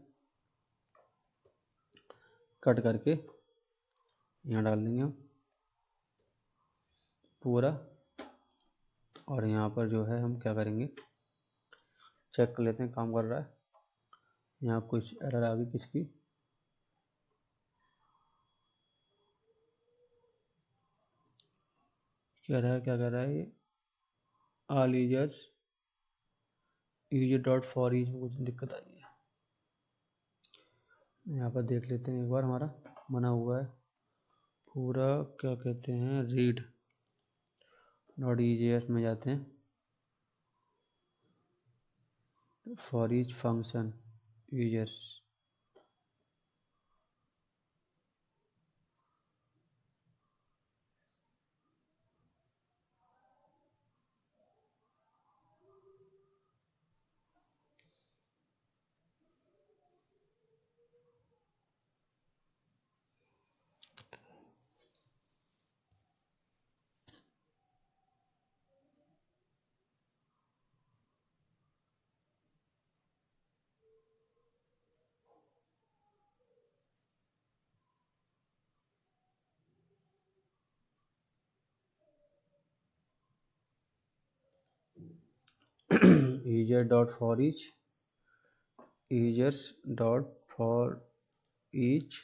कट करके यहाँ डाल देंगे हम पूरा। और यहाँ पर जो है हम क्या करेंगे, चेक कर लेते हैं काम कर रहा है। यहाँ कुछ एरर आ गई किसकी, क्या कह रहा है ये, all users user dot for each में कुछ दिक्कत आई है। यहाँ पर देख लेते हैं एक बार, हमारा बना हुआ है पूरा, क्या कहते हैं, रीड डॉट ईजीएस में जाते हैं, for each function users, user dot for each, users dot for each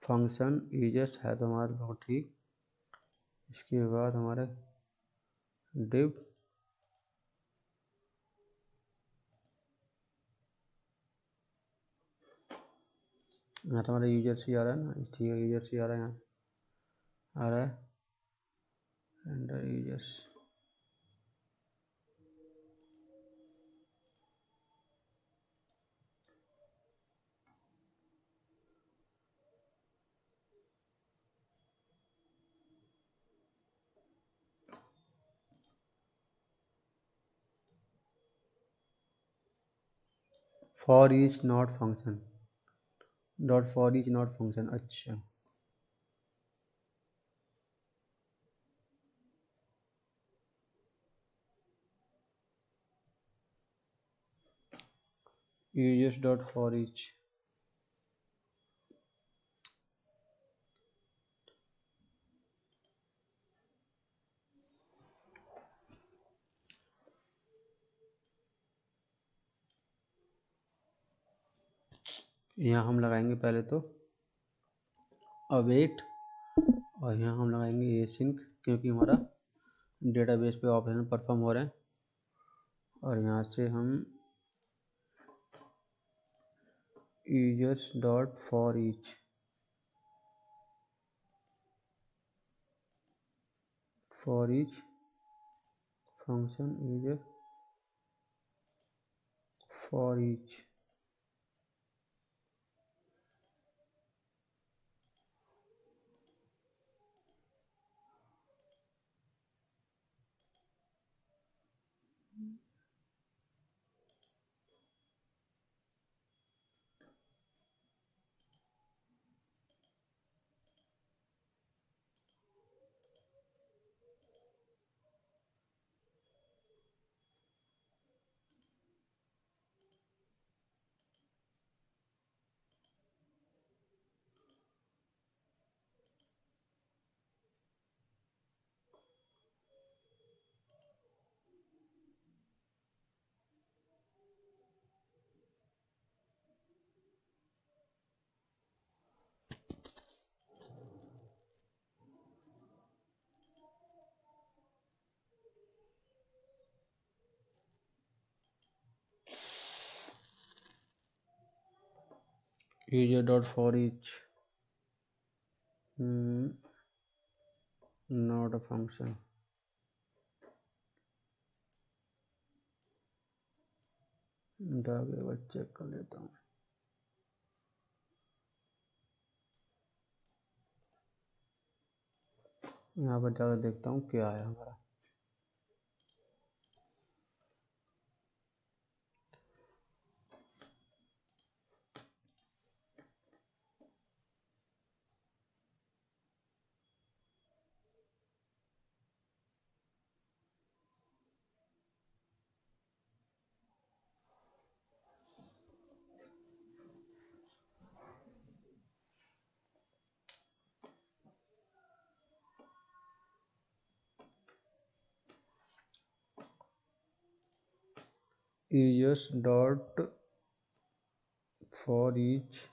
function users है तो हमारे बहुत ठीक। इसके बाद हमारे डिव, यहाँ तो हमारा यूजर्स ही आ रहा है ना, ठीक है, यूजर्स ही आ रहा है, यहाँ आ रहा है under users. For each not function dot for each not function, अच्छा यूजर्स डॉट फॉर ईच, यहाँ हम लगाएंगे पहले तो अवेट, और यहाँ हम लगाएंगे एसिंक, क्योंकि हमारा डेटाबेस पे ऑपरेशन परफॉर्म हो रहे हैं। और यहाँ से हम users dot for each function user for each, user dot for each not a function, आगे बस चेक कर लेता हूँ। यहाँ पर जाकर देखता हूँ क्या है हमारा। Users dot for each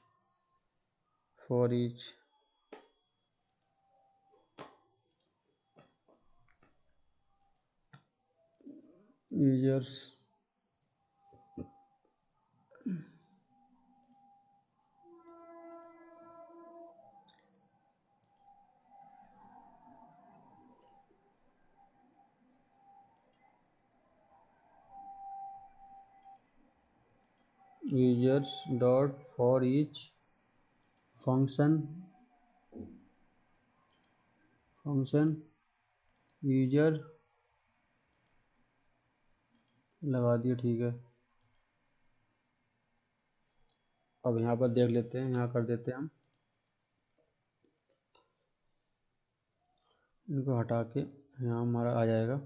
users dot for each function user लगा दिए। ठीक है, अब यहाँ पर देख लेते हैं, यहाँ कर देते हैं हम इनको हटा के, यहाँ हमारा आ जाएगा।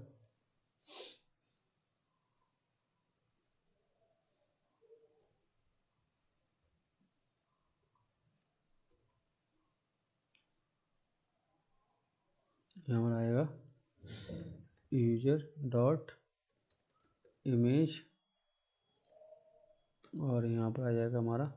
यहाँ हमारा आएगा यूजर डॉट इमेज और यहाँ पर आ जाएगा हमारा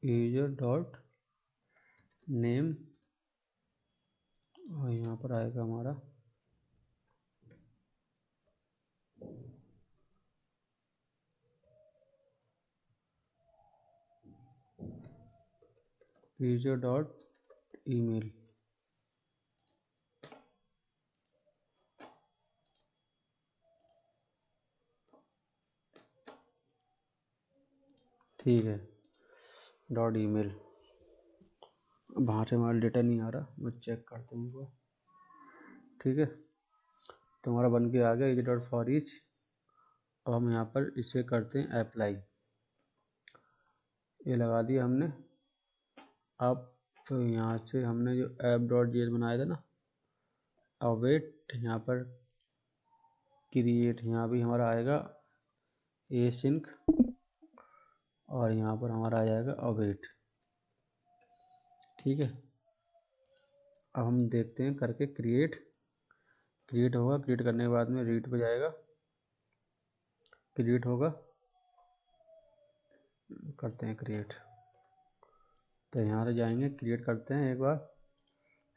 यूजर डॉट नेम और यहाँ पर आएगा हमारा यूजर डॉट ईमेल। ठीक है, डॉट ईमेल। वहाँ से हमारा डेटा नहीं आ रहा, मैं चेक करता हूँ एक बार। ठीक है, तो हमारा बन के आ गया यूजर डॉट फॉर ईच। अब हम यहाँ पर इसे करते हैं अप्लाई। ये लगा दिया हमने। अब तो यहाँ से हमने जो ऐप डॉट जेएस बनाया था ना, अवेट यहाँ पर क्रिएट, यहाँ भी हमारा आएगा एसिंक और यहाँ पर हमारा आ जाएगा अवेट। ठीक है, अब हम देखते हैं करके क्रिएट होगा। क्रिएट करने के बाद में रीड पे जाएगा, क्रिएट होगा, करते हैं क्रिएट। तो यहाँ से जाएंगे, क्रिएट करते हैं एक बार।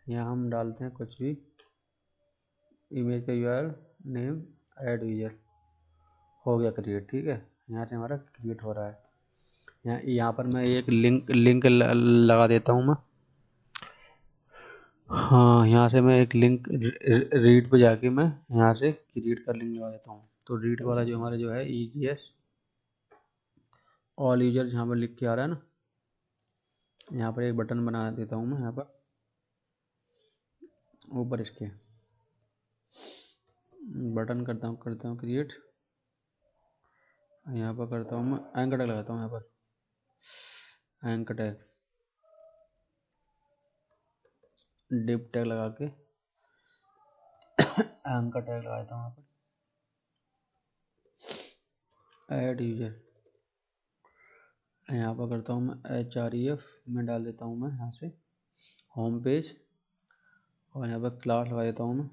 यहाँ हम डालते हैं कुछ भी, इमेज का यूआरएल, नेम, ऐड यूजर, हो गया क्रिएट। ठीक है, यहाँ से हमारा क्रिएट हो रहा है। यहाँ पर मैं एक लिंक लगा देता हूँ मैं। हाँ, यहाँ से मैं एक लिंक रीड पे जाके मैं यहाँ से क्रिएट का लिंक लगा देता हूँ। तो रीड वाला जो हमारा जो है EGS ऑल यूजर यहाँ पर लिख के आ रहा है ना, यहाँ पर एक बटन बना देता हूँ मैं। यहाँ पर ऊपर इसके बटन करता हूँ क्रिएट। यहाँ पर करता हूँ मैं एंकर टैग लगाता हूँ। यहाँ पर एंकर टैग, डिप टैग लगा के एंकर टैग लगा देता हूँ यहाँ पर। ऐड यूजर, यहाँ पर करता हूँ मैं href में डाल देता हूँ मैं यहाँ से होम पेज। और यहाँ पर क्लास लगा देता हूँ मैं,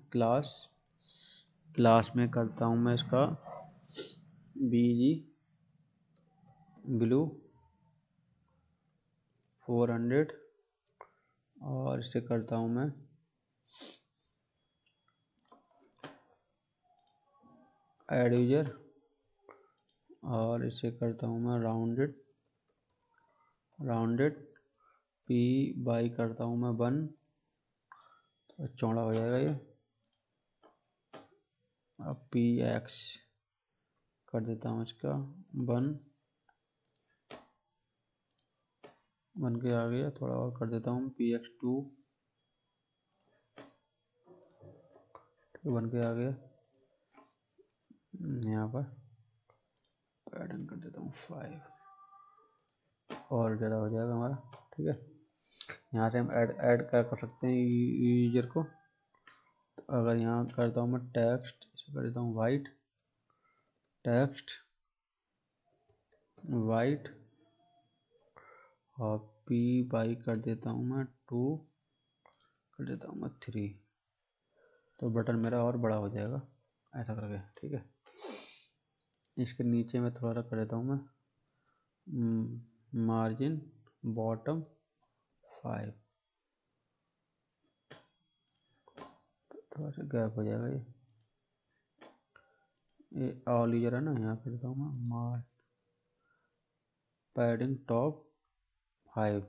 क्लास में करता हूँ मैं इसका BG ब्लू 400 और इसे करता हूँ मैं ऐड यूजर और इसे करता हूँ मैं राउंडेड P बाई करता हूँ मैं 1, तो चौड़ा हो जाएगा ये। अब PX कर देता हूँ इसका 1, बन के आ गया। थोड़ा और कर देता हूँ PX2, बन के आ गया। यहाँ पर पैटर्न कर देता हूँ 5 और ज़्यादा हो जाएगा हमारा। ठीक है, यहाँ से हम ऐड कर सकते हैं यूजर को। तो अगर यहाँ करता हूँ मैं टेक्स्ट, इसे कर देता हूँ वाइट, टेक्स्ट वाइट और पी बाई कर देता हूँ मैं 2, कर देता हूँ मैं 3, तो बटन मेरा और बड़ा हो जाएगा ऐसा करके, ठीक है। इसके नीचे मैं थोड़ा सा कर देता हूँ मैं मार्जिन बॉटम 5, थोड़ा सा गैप हो जाएगा ये ऑल यूजर है ना, यहाँ कर देता हूँ मैं पैडिंग टॉप 5,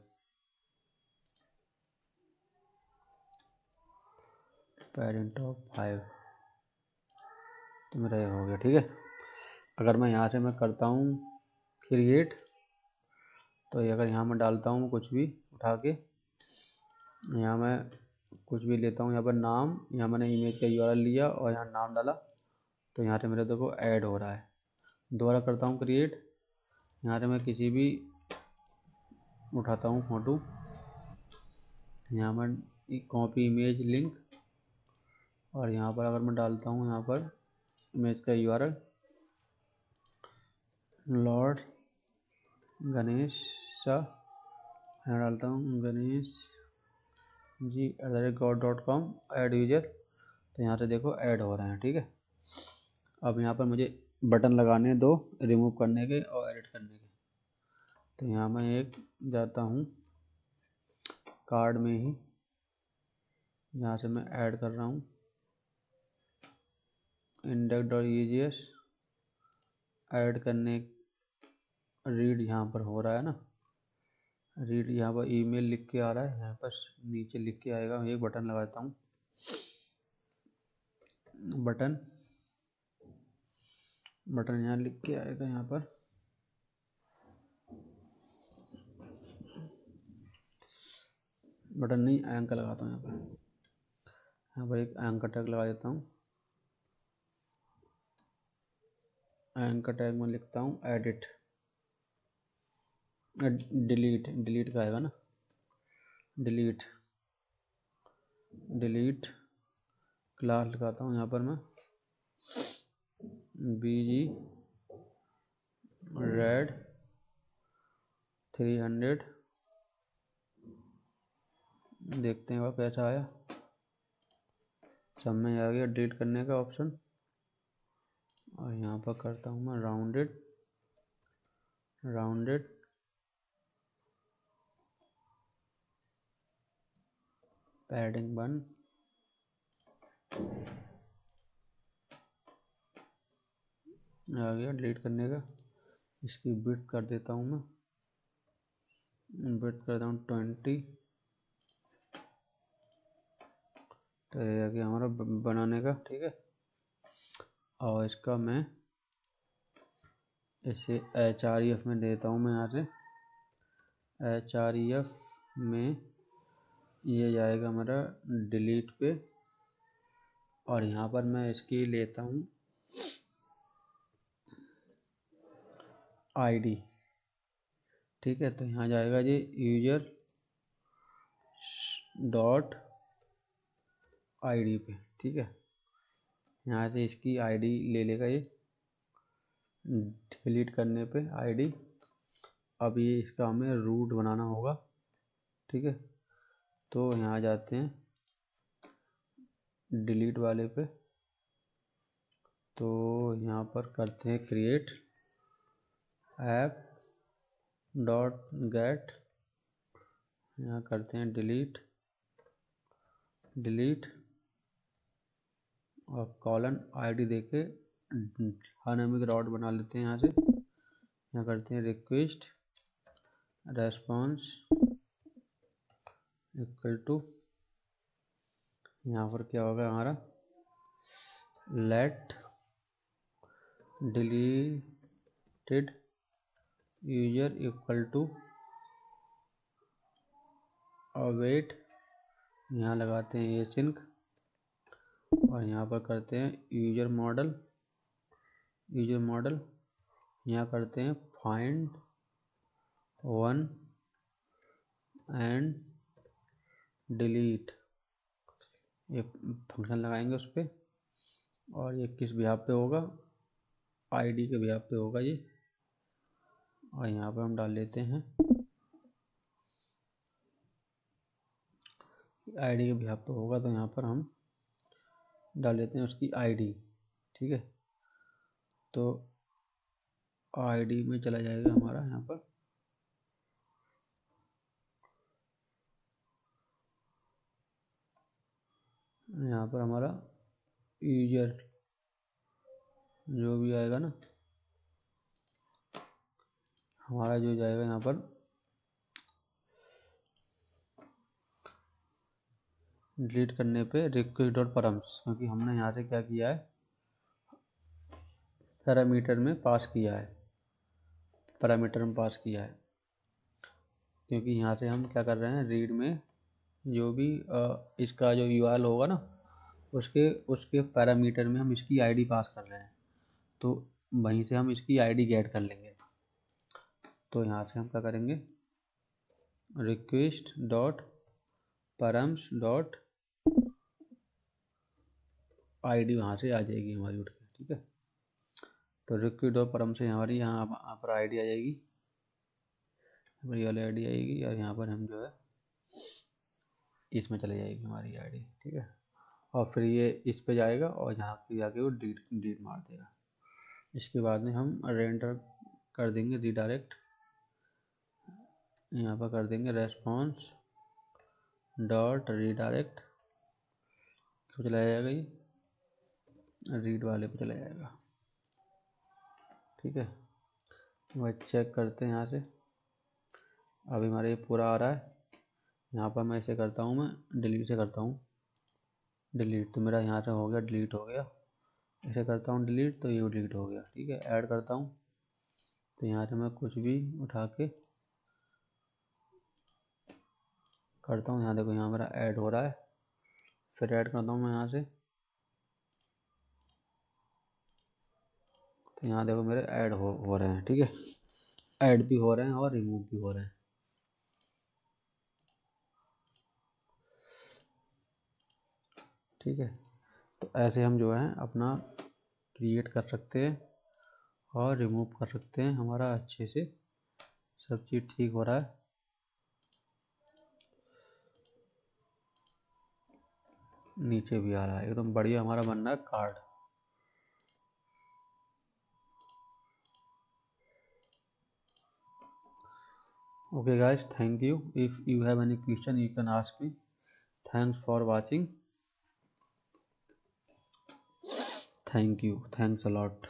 पैडिंग टॉप 5, तो मेरा ये हो गया, ठीक है। अगर मैं यहाँ से मैं करता हूँ क्रिएट, तो ये अगर यहाँ मैं डालता हूँ कुछ भी उठा के, यहाँ मैं कुछ भी लेता हूँ, यहाँ पर नाम, यहाँ मैंने इमेज का यूआरएल लिया और यहाँ नाम डाला, तो यहाँ से मेरे देखो ऐड हो रहा है। दोबारा करता हूँ क्रिएट, यहाँ से मैं किसी भी उठाता हूँ फ़ोटो, यहाँ मैं कॉपी इमेज लिंक, और यहाँ पर अगर मैं डालता हूँ यहाँ पर इमेज का यूआरएल लॉर्ड गणेश, यहाँ डालता हूँ Ganesh ji @god.com add user, तो यहाँ से देखो ऐड हो रहे हैं, ठीक है। अब यहाँ पर मुझे बटन लगाने दो रिमूव करने के और एडिट करने के, तो यहाँ मैं एक जाता हूँ कार्ड में ही, यहाँ से मैं ऐड कर रहा हूँ index.ejs, ऐड करने रीड यहाँ पर हो रहा है ना, रीड यहाँ पर ईमेल लिख के आ रहा है, यहाँ पर नीचे लिख के आएगा, एक बटन लगाता हूँ बटन यहाँ लिख के आएगा, यहाँ पर बटन नहीं एंकर लगाता हूँ, यहाँ पर एक एंकर टैग लगा देता हूँ, एंकर टैग में लिखता हूँ एडिट डिलीट का आएगा ना, डिलीट क्लास लगाता हूँ यहाँ पर मैं BG रेड 300, देखते हैं वह कैसा आया, सब में आ गया डिलीट करने का ऑप्शन, और यहाँ पर करता हूँ मैं राउंडेड पैडिंग 1, आ गया डिलीट करने का। इसकी विड्थ कर देता हूँ मैं, विड्थ करता हूँ 20, तो ये आ गया हमारा बनाने का, ठीक है। और इसका मैं इसे href में देता हूँ मैं, यहाँ से href में ये जाएगा मेरा डिलीट पे, और यहाँ पर मैं इसकी लेता हूँ ID, ठीक है। तो यहाँ जाएगा ये यूजर डॉट ID पे, ठीक है। यहाँ से इसकी ID ले लेगा ये डिलीट करने पे ID। अब ये इसका हमें रूट बनाना होगा, ठीक है। तो यहाँ जाते हैं डिलीट वाले पे, तो यहाँ पर करते हैं क्रिएट ऐप डॉट गेट, यहाँ करते हैं डिलीट और कॉलन ID देके डायनामिक रॉड बना लेते हैं। यहाँ से यहाँ करते हैं रिक्वेस्ट रेस्पॉन्स इक्वल टू, यहाँ पर क्या होगा हमारा let deleted user equal to await, यहाँ लगाते हैं async, और यहाँ पर करते हैं यूजर मॉडल, यहाँ करते हैं फाइंड 1 एंड डिलीट, ये फंक्शन लगाएंगे उस पर, और ये किस बिहाफ पे होगा आईडी के भी पे होगा ये, और यहाँ पर हम डाल लेते हैं आईडी के भी पे होगा, तो यहाँ पर हम डाल लेते हैं उसकी आईडी। ठीक है, तो आईडी में चला जाएगा हमारा यहाँ पर, यहाँ पर हमारा यूजर जो भी आएगा ना, हमारा जो जाएगा यहाँ पर डिलीट करने पे रिक्वेस्ट डॉट परम्स, क्योंकि हमने यहाँ से क्या किया है, पैरामीटर में पास किया है, पैरामीटर में पास किया है, क्योंकि यहाँ से हम क्या कर रहे हैं, रीड में जो भी इसका जो यूआरएल होगा ना, उसके उसके पैरामीटर में हम इसकी आईडी पास कर रहे हैं, तो वहीं से हम इसकी आईडी गेट कर लेंगे। तो यहाँ से हम क्या करेंगे, request dot params dot ID वहाँ से आ जाएगी हमारी उठ के। ठीक है, तो रिक्वेस्ट डॉट परम्स से हमारी यहाँ पर आईडी आ जाएगी, हमारी वाली आईडी आएगी, और यहाँ पर हम जो है इसमें चले जाएगी हमारी आईडी। ठीक है, और फिर ये इस पे जाएगा और यहाँ पे जाके वो डिलीट मार देगा। इसके बाद में हम रेंडर कर देंगे रीडायरेक्ट, यहाँ पर कर देंगे रेस्पॉन्स डॉट रीडायरेक्ट, चला जाएगा ये रीड वाले पे चला जाएगा। ठीक है, वह चेक करते हैं यहाँ से, अभी हमारे ये पूरा आ रहा है। यहाँ पर मैं इसे करता हूँ, मैं डिलीट से करता हूँ डिलीट, तो मेरा यहाँ से हो गया डिलीट हो गया, इसे करता हूँ डिलीट तो ये डिलीट हो गया। ठीक है, ऐड करता हूँ, तो यहाँ से मैं कुछ भी उठा के करता हूँ, यहाँ देखो यहाँ मेरा ऐड हो रहा है, फिर ऐड करता हूँ मैं यहाँ से, तो यहाँ देखो मेरे ऐड हो रहे हैं। ठीक है, ऐड भी हो रहे हैं और रिमूव भी हो रहे हैं। ठीक है, तो ऐसे हम जो है अपना क्रिएट कर सकते हैं और रिमूव कर सकते हैं, हमारा अच्छे से सब चीज़ ठीक हो रहा है। नीचे भी आ रहा है, एकदम बढ़िया हमारा बन रहा है card. Okay guys, thank you. If you have any question you can ask me. Thanks for watching. Thank you, thanks a lot.